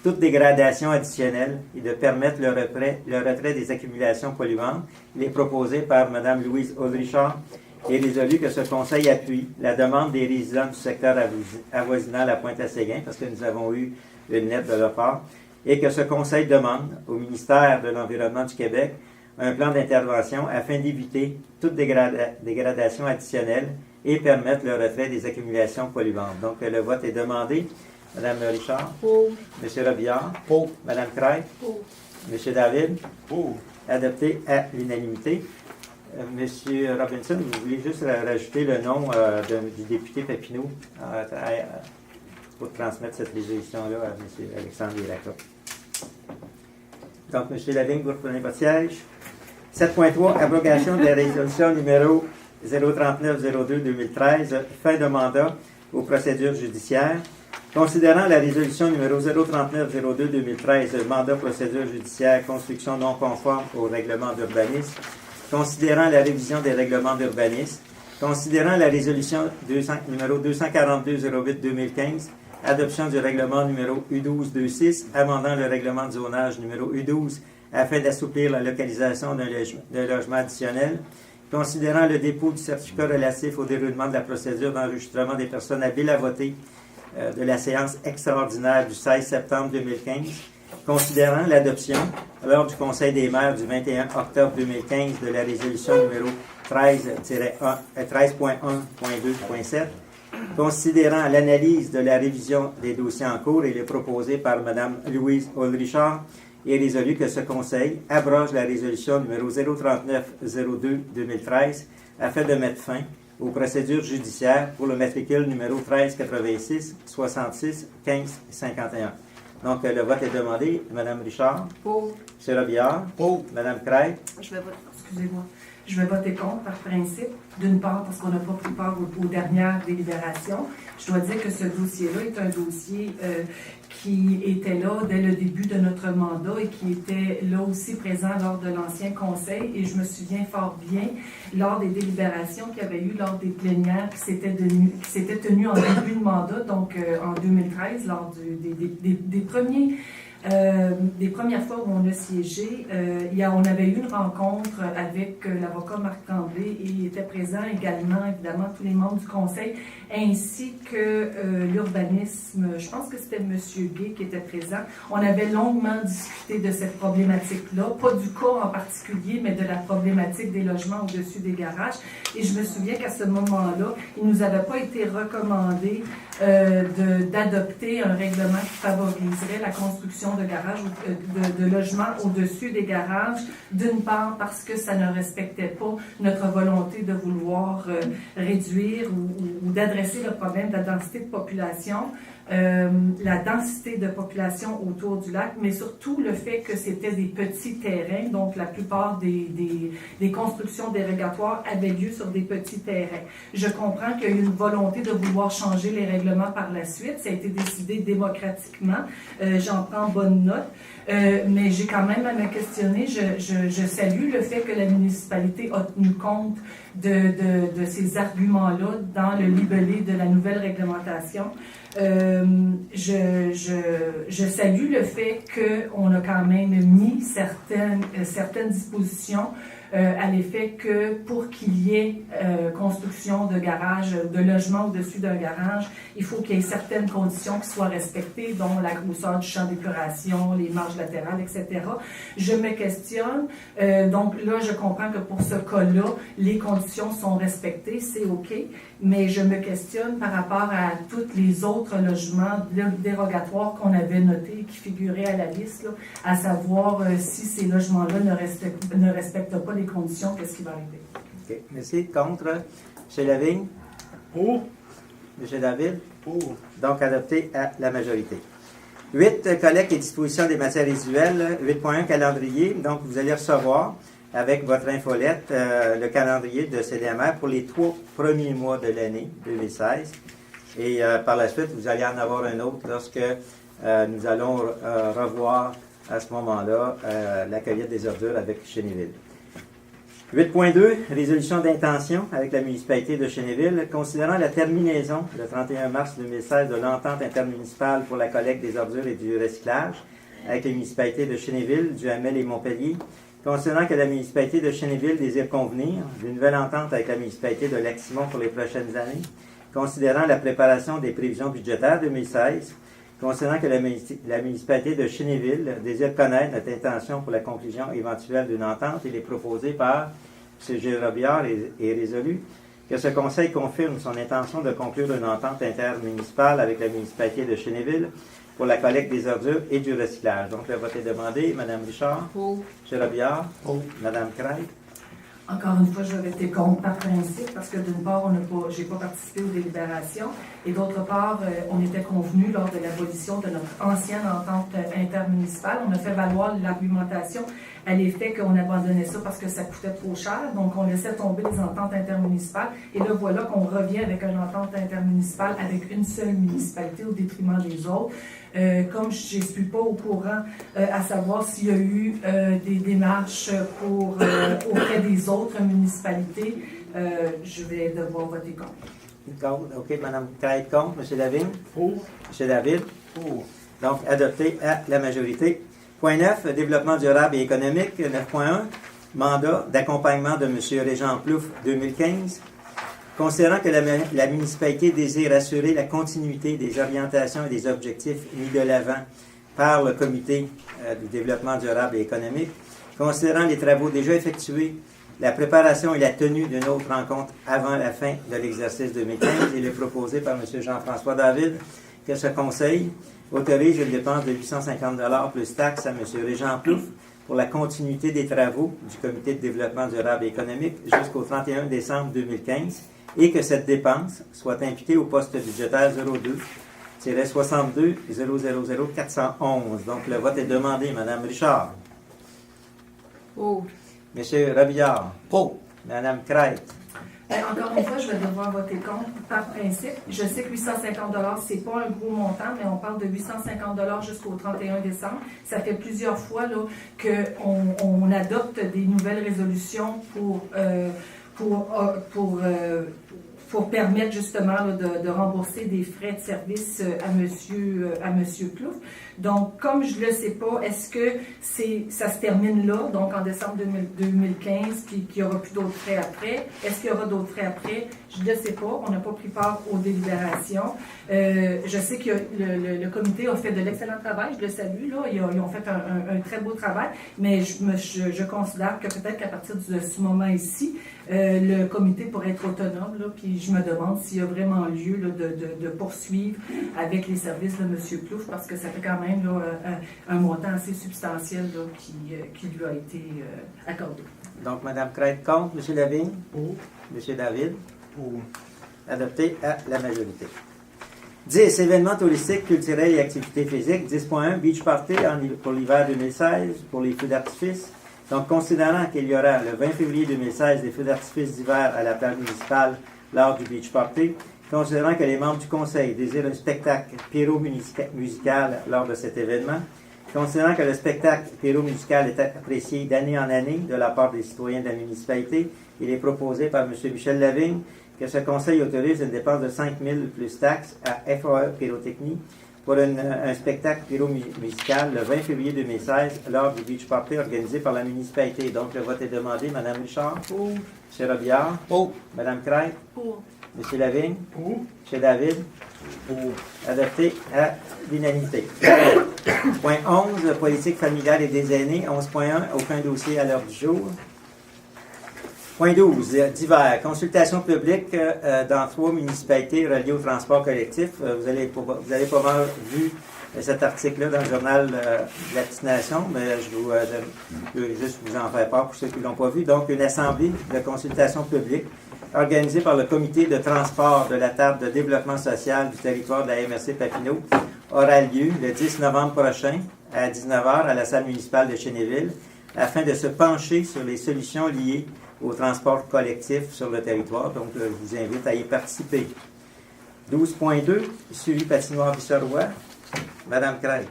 Speaker 1: toute dégradation additionnelle et de permettre le retrait des accumulations polluantes, il est proposé par Mme Louise Audrichard et résolu que ce conseil appuie la demande des résidents du secteur avoisinant la pointe à Séguin, parce que nous avons eu une lettre de leur part, et que ce conseil demande au ministère de l'Environnement du Québec un plan d'intervention afin d'éviter toute dégradation additionnelle et permettre le retrait des accumulations polluantes. Donc, le vote est demandé. Mme Richard?
Speaker 5: Pour.
Speaker 1: M. Robillard?
Speaker 4: Pour.
Speaker 1: Mme Crête?
Speaker 5: Pour.
Speaker 1: M. David?
Speaker 3: Pour.
Speaker 1: Adopté à l'unanimité. M. Robinson, vous voulez juste rajouter le nom du député Papineau pour transmettre cette résolution-là à M. Alexandre Liraca. Donc, M. Lavigne, vous reprenez votre siège. 7.3, abrogation de la résolution numéro 039-02-2013, fin de mandat aux procédures judiciaires. Considérant la résolution numéro 039-02-2013, mandat procédure judiciaire, construction non conforme au règlement d'urbanisme, considérant la révision des règlements d'urbanisme, considérant la résolution numéro 242-08-2015, adoption du règlement numéro U12-26, amendant le règlement de zonage numéro U12 afin d'assouplir la localisation d'un logement additionnel, considérant le dépôt du certificat relatif au déroulement de la procédure d'enregistrement des personnes habiles à voter de la séance extraordinaire du 16 septembre 2015, considérant l'adoption, lors du Conseil des maires du 21 octobre 2015 de la résolution numéro 13.1.2.7, considérant l'analyse de la révision des dossiers en cours et les proposés par Mme Louise Ulrichard, est résolu que ce Conseil abroge la résolution numéro 039-02-2013 afin de mettre fin aux procédures judiciaires pour le matricule numéro 1386 66 15 51. Donc, le vote est demandé. Mme Richard.
Speaker 2: Pour.
Speaker 1: M. Robillard.
Speaker 4: Pour.
Speaker 1: Mme Craig.
Speaker 2: Excusez-moi. Je vais voter contre par principe. D'une part, parce qu'on n'a pas pris part aux dernières délibérations. Je dois dire que ce dossier-là est un dossier qui était là dès le début de notre mandat et qui était là aussi présent lors de l'ancien conseil. Et je me souviens fort bien, lors des délibérations qu'il y avait eu lors des plénières qui s'étaient tenues en début de mandat, donc en 2013, lors des premières fois où on a siégé, on avait eu une rencontre avec l'avocat Marc Tremblay et il était présent également, évidemment, tous les membres du conseil, ainsi que l'urbanisme. Je pense que c'était M. Gay qui était présent. On avait longuement discuté de cette problématique-là, pas du cas en particulier, mais de la problématique des logements au-dessus des garages. Et je me souviens qu'à ce moment-là, il ne nous avait pas été recommandé d'adopter un règlement qui favoriserait la construction de garages, de logements au-dessus des garages, d'une part parce que ça ne respectait pas notre volonté de vouloir réduire ou d'adresser le problème de la densité de population, la densité de population autour du lac, mais surtout le fait que c'était des petits terrains, donc la plupart des constructions dérogatoires avaient lieu sur des petits terrains. Je comprends qu'il y a eu une volonté de vouloir changer les règlements par la suite, ça a été décidé démocratiquement, j'en prends bonne note, mais j'ai quand même à me questionner, je salue le fait que la municipalité a tenu compte de ces arguments-là dans le libellé de la nouvelle réglementation. Je salue le fait qu'on a quand même mis certaines dispositions à l'effet que pour qu'il y ait construction de garages, de logements au-dessus d'un garage, il faut qu'il y ait certaines conditions qui soient respectées, dont la grosseur du champ d'épuration, les marges latérales, etc. Je me questionne, donc là je comprends que pour ce cas-là, les conditions sont respectées, c'est OK, mais je me questionne par rapport à tous les autres logements dérogatoires qu'on avait notés et qui figuraient à la liste, là, à savoir si ces logements-là ne respectent pas les conditions, qu'est-ce qui va arriver?
Speaker 1: OK. Merci. Contre? M. Lavigne?
Speaker 4: Pour.
Speaker 1: M. David?
Speaker 4: Pour.
Speaker 1: Donc, adopté à la majorité. 8. Collecte et disposition des matières résiduelles. 8.1. Calendrier. Donc, vous allez recevoir avec votre infolette le calendrier de CDMR pour les 3 premiers mois de l'année 2016. Et par la suite, vous allez en avoir un autre lorsque nous allons revoir à ce moment-là la cueillette des ordures avec Chénéville. 8.2, résolution d'intention avec la municipalité de Chénéville, considérant la terminaison le 31 mars 2016 de l'entente intermunicipale pour la collecte des ordures et du recyclage avec les municipalités de Chénéville, Duhamel et Montpellier, considérant que la municipalité de Chénéville désire convenir d'une nouvelle entente avec la municipalité de Lac-Simon pour les prochaines années, considérant la préparation des prévisions budgétaires 2016, considérant que la municipalité de Chénéville désire connaître notre intention pour la conclusion éventuelle d'une entente, il est proposé par M. Gilles Robillard et résolu que ce conseil confirme son intention de conclure une entente intermunicipale avec la municipalité de Chénéville pour la collecte des ordures et du recyclage. Donc, le vote est demandé. Mme Richard.
Speaker 2: Pour.
Speaker 1: M. Robillard.
Speaker 4: Pour.
Speaker 1: Mme Craig.
Speaker 2: Encore une fois, je vais voter contre par principe parce que d'une part, j'ai pas participé aux délibérations et d'autre part, on était convenu lors de l'abolition de notre ancienne entente intermunicipale. On a fait valoir l'argumentation à l'effet qu'on abandonnait ça parce que ça coûtait trop cher. Donc, on laissait tomber les ententes intermunicipales. Et là, voilà qu'on revient avec une entente intermunicipale avec une seule municipalité au détriment des autres. Comme je ne suis pas au courant à savoir s'il y a eu des démarches auprès des autres municipalités, je vais devoir voter contre.
Speaker 1: Contre. OK. Mme Craig contre. M. Lavigne?
Speaker 4: Pour.
Speaker 1: M. David?
Speaker 4: Pour.
Speaker 1: Donc, adopté à la majorité. Point 9, développement durable et économique. 9.1, mandat d'accompagnement de M. Régent Plouffe 2015. Considérant que la municipalité désire assurer la continuité des orientations et des objectifs mis de l'avant par le comité du développement durable et économique, considérant les travaux déjà effectués, la préparation et la tenue d'une autre rencontre avant la fin de l'exercice 2015, il est proposé par M. Jean-François David que ce conseil autorise une dépense de 850 $ plus taxes à M. Régent Plouffe pour la continuité des travaux du comité de développement durable et économique jusqu'au 31 décembre 2015 et que cette dépense soit imputée au poste budgétaire 02-62 000 411. Donc, le vote est demandé. Mme Richard.
Speaker 2: Pour.
Speaker 1: M. Robillard.
Speaker 4: Pour.
Speaker 1: Mme Craig.
Speaker 5: Encore une fois, je vais devoir voter contre par principe. Je sais que 850 $, c'est pas un gros montant, mais on parle de 850 $ jusqu'au 31 décembre. Ça fait plusieurs fois là, qu'on adopte des nouvelles résolutions pour permettre justement là, de rembourser des frais de service à Monsieur Plouffe. Donc, comme je ne le sais pas, est-ce que ça se termine là, donc en décembre 2015, puis qu'il n'y aura plus d'autres frais après? Est-ce qu'il y aura d'autres frais après? Je ne le sais pas. On n'a pas pris part aux délibérations. Je sais que le comité a fait de l'excellent travail. Je le salue. Là. Ils ont fait un très beau travail, mais je considère que peut-être qu'à partir de ce moment ici, le comité pourrait être autonome, là, puis je me demande s'il y a vraiment lieu là, de poursuivre avec les services de M. Plouffe, parce que ça fait quand même là, un montant assez substantiel là, qui lui a été accordé.
Speaker 1: Donc, Mme Craig contre. M. Lavigne.
Speaker 4: Pour.
Speaker 1: M. David.
Speaker 4: Pour.
Speaker 1: Adopté à la majorité. 10. Événements touristiques, culturels et activités physiques. 10.1. Beach Party pour l'hiver 2016 pour les feux d'artifice. Donc, considérant qu'il y aura le 20 février 2016 des feux d'artifice d'hiver à la plage municipale lors du Beach Party, considérant que les membres du Conseil désirent un spectacle pyro-musical lors de cet événement, considérant que le spectacle pyro-musical est apprécié d'année en année de la part des citoyens de la municipalité, il est proposé par M. Michel Lavigne que ce Conseil autorise une dépense de 5 000 plus taxes à FAE Pyrotechnie pour un spectacle pyro-musical le 20 février 2016 lors du Beach Party organisé par la municipalité. Donc, le vote est demandé. Mme Richard.
Speaker 2: Pour.
Speaker 1: M. Robillard.
Speaker 4: Pour.
Speaker 1: Mme Craig.
Speaker 2: Pour.
Speaker 1: M. Lavigne.
Speaker 4: Pour.
Speaker 1: M. David.
Speaker 4: Pour.
Speaker 1: Adopté à l'unanimité. Point 11, politique familiale et des aînés. 11.1, aucun dossier à l'heure du jour. Point 12, divers. Consultation publique dans 3 municipalités reliées au transport collectif. Vous avez pas mal vu cet article-là dans le journal de la Petite Nation, mais je veux juste vous en faire part pour ceux qui ne l'ont pas vu. Donc, une assemblée de consultation publique organisée par le comité de transport de la table de développement social du territoire de la MRC Papineau aura lieu le 10 novembre prochain à 19h à la salle municipale de Chénéville afin de se pencher sur les solutions liées au transport collectif sur le territoire. Donc, je vous invite à y participer. 12.2, suivi patinoire Visseroy. Madame Craig.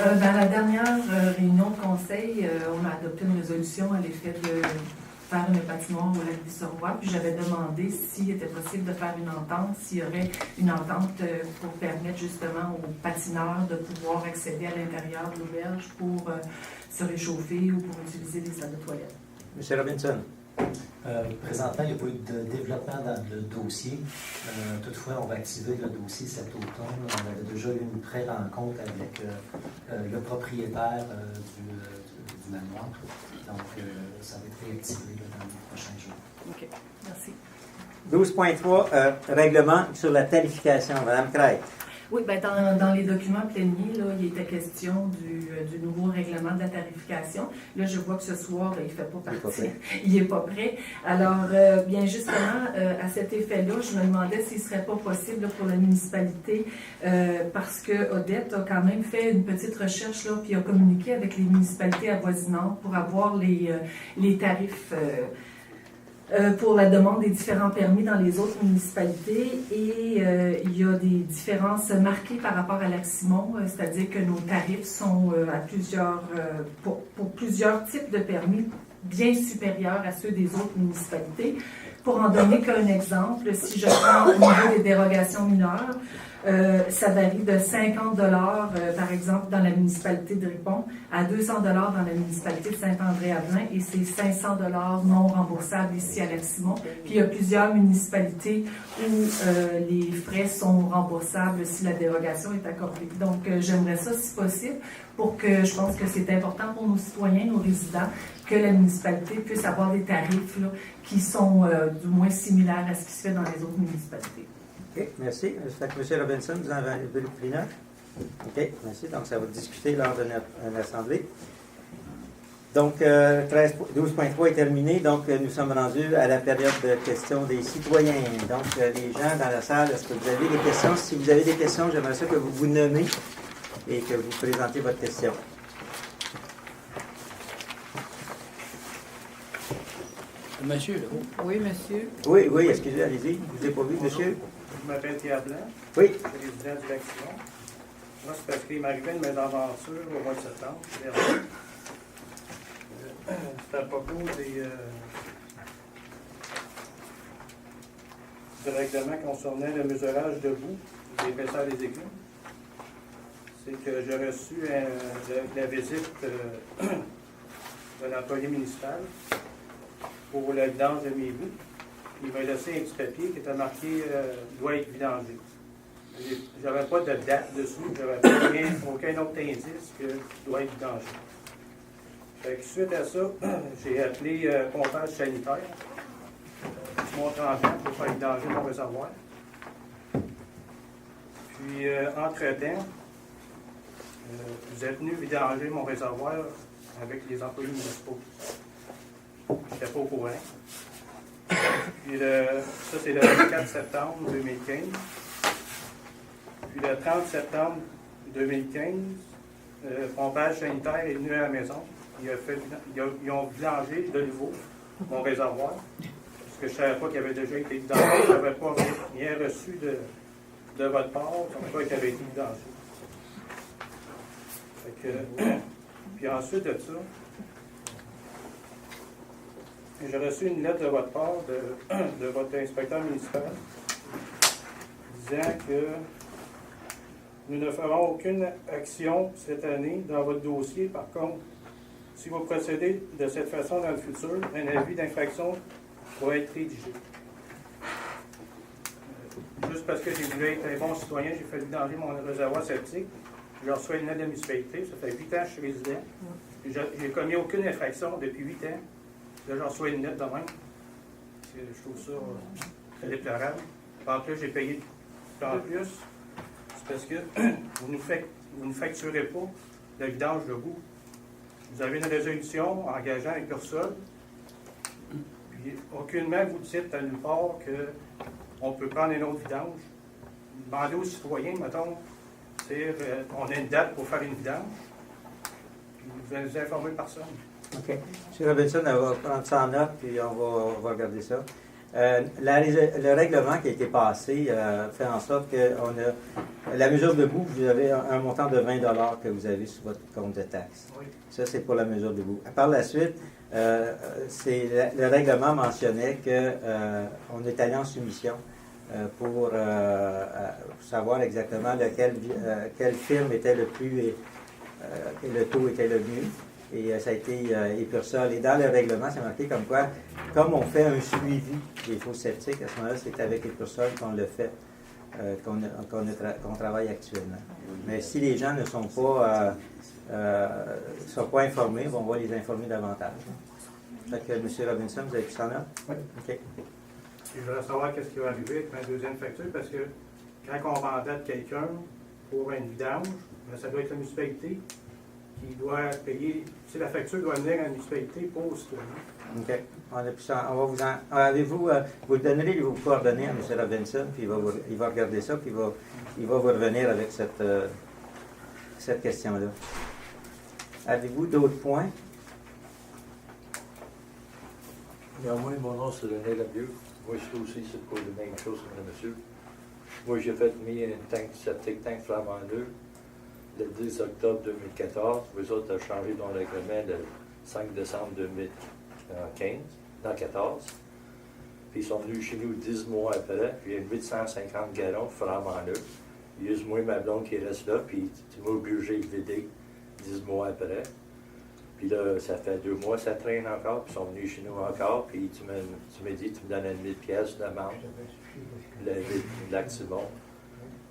Speaker 2: Dans la dernière réunion de conseil, on a adopté une résolution à l'effet de faire une patinoire au lac Visseroy. Puis j'avais demandé s'il était possible de faire une entente, s'il y aurait une entente pour permettre justement aux patineurs de pouvoir accéder à l'intérieur de l'auberge pour se réchauffer ou pour utiliser les salles de toilette.
Speaker 1: M. Robinson.
Speaker 6: Présentement, il n'y a pas eu de développement dans le dossier. Toutefois, on va activer le dossier cet automne. On avait déjà eu une pré-rencontre avec le propriétaire du manoir. Donc, ça va être réactivé dans les prochains jours.
Speaker 2: OK. Merci.
Speaker 1: 12.3, règlement sur la tarification. Madame Craig.
Speaker 2: Oui, bien, dans les documents pléniers, là, il était question du nouveau règlement de la tarification. Là, je vois que ce soir, il ne fait pas partie. Il n'est pas prêt. Alors, bien justement, à cet effet-là, je me demandais s'il ne serait pas possible là, pour la municipalité, parce que Odette a quand même fait une petite recherche, là, puis a communiqué avec les municipalités avoisinantes pour avoir les tarifs pour la demande des différents permis dans les autres municipalités et il y a des différences marquées par rapport à Lac-Simon, c'est-à-dire que nos tarifs sont pour plusieurs types de permis bien supérieurs à ceux des autres municipalités.
Speaker 5: Pour en donner qu'un exemple, si je prends au niveau des dérogations mineures, ça varie de 50 par exemple, dans la municipalité de Ripon, à 200 dans la municipalité de Saint-André-Avelin, et c'est 500 non remboursables ici à Lac-Simon. Puis il y a plusieurs municipalités où les frais sont remboursables si la dérogation est accordée. Donc, j'aimerais ça, si possible, pour que je pense que c'est important pour nos citoyens, nos résidents, que la municipalité puisse avoir des tarifs là, qui sont du moins similaires à ce qui se fait dans les autres municipalités.
Speaker 1: OK, merci. J'espère que M. Robinson, vous en avez pris note. OK, merci. Donc, ça va discuter lors de notre assemblée. Donc, 12.3 est terminé. Donc, nous sommes rendus à la période de questions des citoyens. Donc, les gens dans la salle, est-ce que vous avez des questions? Si vous avez des questions, j'aimerais ça que vous vous nommez et que vous présentez votre question.
Speaker 4: Monsieur, là.
Speaker 7: Oui, monsieur.
Speaker 1: Oui, oui, excusez, allez-y. Je ne vous ai pas vu, monsieur.
Speaker 8: Je m'appelle Pierre Blanc,
Speaker 1: Oui.
Speaker 8: président du Lac-Simon. Moi, c'est parce qu'il m'arrivait une mésaventure au mois de septembre dernier. C'est à propos du règlement concernant le mesurage de boue de l'épaisseur des écumes. C'est que j'ai reçu la visite d'un employé municipal pour le vidange de mes boues. Il m'a laissé un petit papier qui était marqué doit être vidangé. J'avais pas de date dessus, j'avais aucun autre indice que doit être vidangé. Fait que suite à ça, j'ai appelé pompage sanitaire, qui monte en temps pour faire vidanger mon réservoir. Puis, entre-temps, vous êtes venu vidanger mon réservoir avec les employés municipaux. Je n'étais pas au courant. Puis ça, c'est le 24 septembre 2015. Puis le 30 septembre 2015, pompage sanitaire est venu à la maison. Ils ont vidangé de nouveau mon réservoir. Parce que je ne savais pas qu'il avait déjà été vidangé. Je n'avais pas rien reçu de votre part, comme quoi qu'il avait été vidangé. Fait que, puis ensuite de ça, j'ai reçu une lettre de votre part, de votre inspecteur municipal, disant que nous ne ferons aucune action cette année dans votre dossier. Par contre, si vous procédez de cette façon dans le futur, un avis d'infraction va être rédigé. Juste parce que j'ai voulu être un bon citoyen, j'ai fait vidanger mon réservoir septique. Je reçois une lettre de municipalité. Ça fait 8 ans que je suis résident. J'ai commis aucune infraction depuis 8 ans. Là, j'en reçois une lettre de même. Je trouve ça très déplorable. En plus, j'ai payé. En plus, c'est parce que vous ne facturez pas le vidange de boue. Vous avez une résolution engageant avec personne. Puis, aucunement vous dites à nulle part qu'on peut prendre un autre vidange. Demandez aux citoyens, mettons, on a une date pour faire une vidange. Puis, vous allez nous informer personne.
Speaker 1: OK. M. Robinson, on va prendre ça en note, puis on va regarder ça. Le règlement qui a été passé fait en sorte que la mesure de boue, vous avez un montant de 20 $ que vous avez sur votre compte de taxes.
Speaker 8: Oui.
Speaker 1: Ça, c'est pour la mesure de boue. Par la suite, le règlement mentionnait qu'on est allé en soumission pour savoir exactement quelle firme était le plus, le taux était le mieux. Et ça a été Épursol. Et dans le règlement, c'est marqué comme quoi, comme on fait un suivi des fosses septiques, à ce moment-là, c'est avec Épursol qu'on le fait, qu'on travaille actuellement. Mais si les gens ne sont pas informés, on va les informer davantage. Fait que, M. Robinson, vous avez pu s'en là?
Speaker 8: Oui.
Speaker 1: OK.
Speaker 8: Je voudrais savoir qu'est-ce qui va arriver avec ma deuxième facture, parce que quand on mandate quelqu'un pour une vidange, ça doit être la municipalité qui doit payer. Si la facture doit venir à la municipalité pour citoyen.
Speaker 1: OK. On va vous donnerez vos coordonnées à M. Robinson, puis il va regarder ça, puis il va vous revenir avec cette question-là. Avez-vous d'autres points?
Speaker 9: Moi, mon nom, c'est René Labieux. Moi, je suis aussi pour la même chose que le monsieur. Moi, j'ai fait mis un tank septique, tank flamant neuf, le 10 octobre 2014. Vous autres, avez changé dans le règlement le 5 décembre 2015, dans 14. Puis ils sont venus chez nous 10 mois après. J'ai une 850 gallons, vraiment là. Il y a juste moi et ma blonde qui reste là, puis tu m'as obligé de vider 10 mois après. Puis là, ça fait 2 mois, ça traîne encore, puis ils sont venus chez nous encore, puis tu m'as dit, tu me donnes 1000 pièces d'amende, le lac Simon.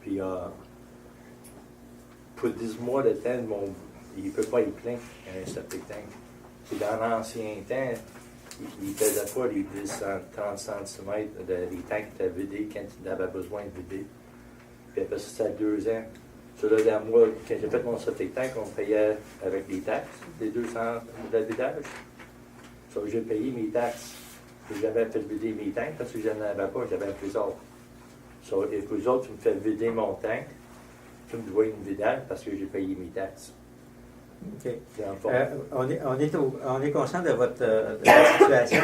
Speaker 9: Puis pour 10 mois de temps, il ne peut pas être plein, un septic tank. Puis dans l'ancien temps, il ne faisait pas les 10-30 cm les tanks qui étaient vidés quand il avait besoin de vider. Puis après ça, c'était 2 ans. Sur le dernier mois, quand j'ai fait mon septic tank, on payait avec les taxes, les 200 de vidage. So, j'ai payé mes taxes. J'ai jamais fait vider mes tanks parce que je n'en avais pas, j'avais un trésor. So, et vous autres, tu me fais vider mon tank, tu me dois une vidage parce que j'ai payé mes taxes.
Speaker 1: OK. On est conscient de votre situation.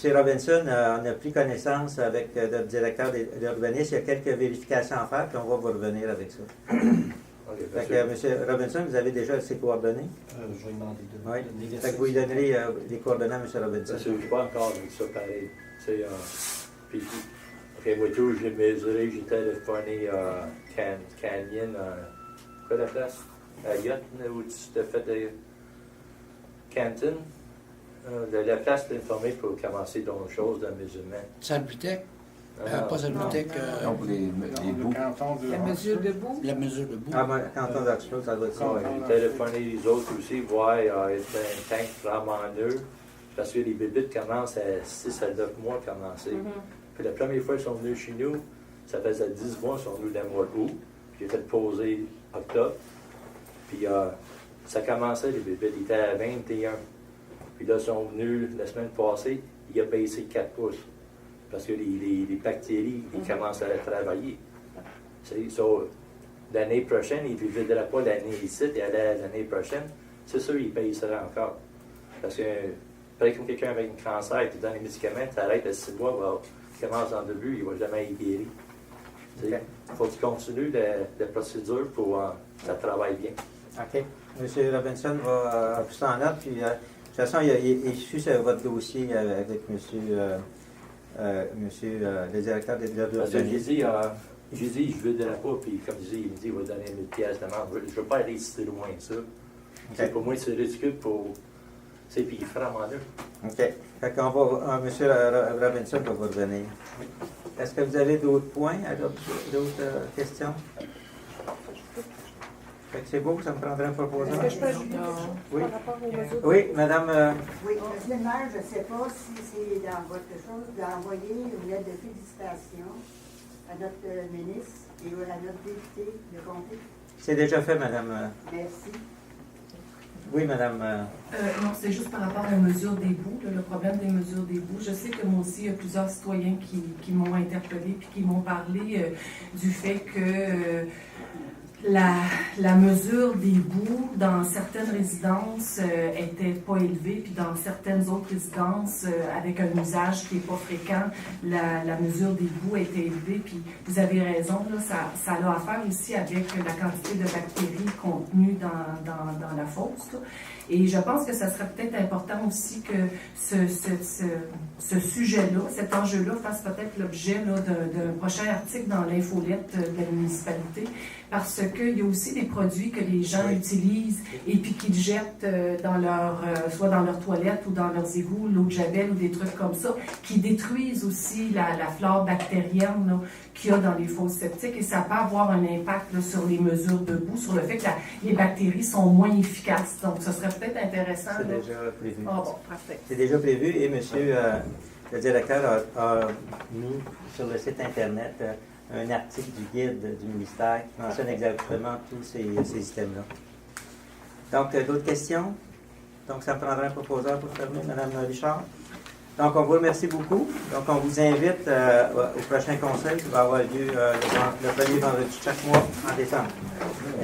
Speaker 1: M. Robinson, on a pris connaissance avec notre directeur de l'urbanisme. Il y a quelques vérifications à faire, puis on va vous revenir avec ça.
Speaker 9: Okay,
Speaker 1: M. Robinson, vous avez déjà ses coordonnées?
Speaker 6: Je vais demander de
Speaker 1: Oui. Fait que vous lui donnerez les coordonnées à M. Robinson.
Speaker 9: Parce que je ne suis pas encore avec ça pareil. Puis, après moi tout, j'ai mesuré, j'ai téléphoné à Canyon, quoi la place? À Yacht, où tu t'es fait de Canton. La place t'est informée pour commencer dans les choses de musulman.
Speaker 4: Salbutec? Pas Salbutec.
Speaker 3: Donc, les bouts.
Speaker 5: La mesure de bout.
Speaker 4: La mesure de bout.
Speaker 1: Ah, moi, quand on d'Oxford, ça doit être ça.
Speaker 9: J'ai téléphoné les autres aussi, voir être un tank vraiment neuf. Parce que les bébites commencent à 6 à 9 mois commencer. Puis la première fois qu'ils sont venus chez nous, ça faisait 10 mois, ils sont venus dans le mois d'août. Puis j'ai fait poser octobre. Puis ça commençait, les bébites, ils étaient à 21. Puis là, ils sont venus la semaine passée, il a baissé 4 pouces. Parce que les bactéries, ils commencent à travailler. L'année prochaine, ils ne vidraient pas l'année ici, et l'année prochaine, c'est sûr, ils baisseraient encore. Parce que, par exemple, quelqu'un avec un cancer, tu donnes les médicaments, tu arrêtes à 6 mois, tu commences en début, il ne va jamais être guéri. Il faut que tu continues la procédure pour que ça travaille bien.
Speaker 1: OK. M. Robinson va tout ça en note. Puis, de toute façon, il suit votre dossier avec le directeur de
Speaker 9: Parce que
Speaker 1: l'urbanisme.
Speaker 9: j'ai dit, je veux de la peau, puis comme je dis, il me dit, il va donner 1000 pièces d'amende. Je ne veux pas aller si loin que ça.
Speaker 1: Okay.
Speaker 9: Pour moi, c'est ridicule pour. Puis il fait vraiment deux.
Speaker 1: OK. Fait qu'on va, M. Robinson va vous revenir. Est-ce que vous avez d'autres points, d'autres questions? Fait que c'est beau, ça me prendrait un proposant.
Speaker 5: Est-ce que je peux ajouter
Speaker 1: Oui.
Speaker 5: par rapport aux mesures?
Speaker 1: Oui, madame.
Speaker 7: Oui, monsieur le maire, je ne sais pas si c'est dans votre chose d'envoyer une lettre de félicitations à notre ministre et à notre député de comté.
Speaker 1: C'est déjà fait, madame.
Speaker 7: Merci.
Speaker 1: Oui, madame.
Speaker 2: Non, c'est juste par rapport aux mesures d'éboues, le problème des mesures d'éboues. Je sais que moi aussi, il y a plusieurs citoyens qui m'ont interpellé puis qui m'ont parlé du fait que la mesure des boues dans certaines résidences était pas élevée, puis dans certaines autres résidences, avec un usage qui n'est pas fréquent, la mesure des boues était élevée. Puis vous avez raison, là, ça a à faire aussi avec la quantité de bactéries contenues dans la fosse. Là. Et je pense que ça serait peut-être important aussi que ce sujet-là, cet enjeu-là, fasse peut-être l'objet d'un prochain article dans l'infolette de la municipalité, parce qu'il y a aussi des produits que les gens utilisent et puis qu'ils jettent soit dans leurs toilettes ou dans leurs égouts, l'eau de javel ou des trucs comme ça, qui détruisent aussi la flore bactérienne là, qu'il y a dans les fosses septiques, et ça peut avoir un impact là, sur les mesures de boue, sur le fait que les bactéries sont moins efficaces. Donc, ce serait peut-être intéressant.
Speaker 1: C'est déjà prévu.
Speaker 2: Ah bon, parfait.
Speaker 1: C'est déjà prévu et monsieur le directeur a mis sur le site Internet un article du guide du ministère qui mentionne exactement tous ces systèmes-là. Donc, d'autres questions? Donc, ça me prendra un proposeur pour fermer, Mme Richard. Donc, on vous remercie beaucoup. Donc, on vous invite au prochain conseil qui va avoir lieu le premier vendredi de chaque mois en décembre.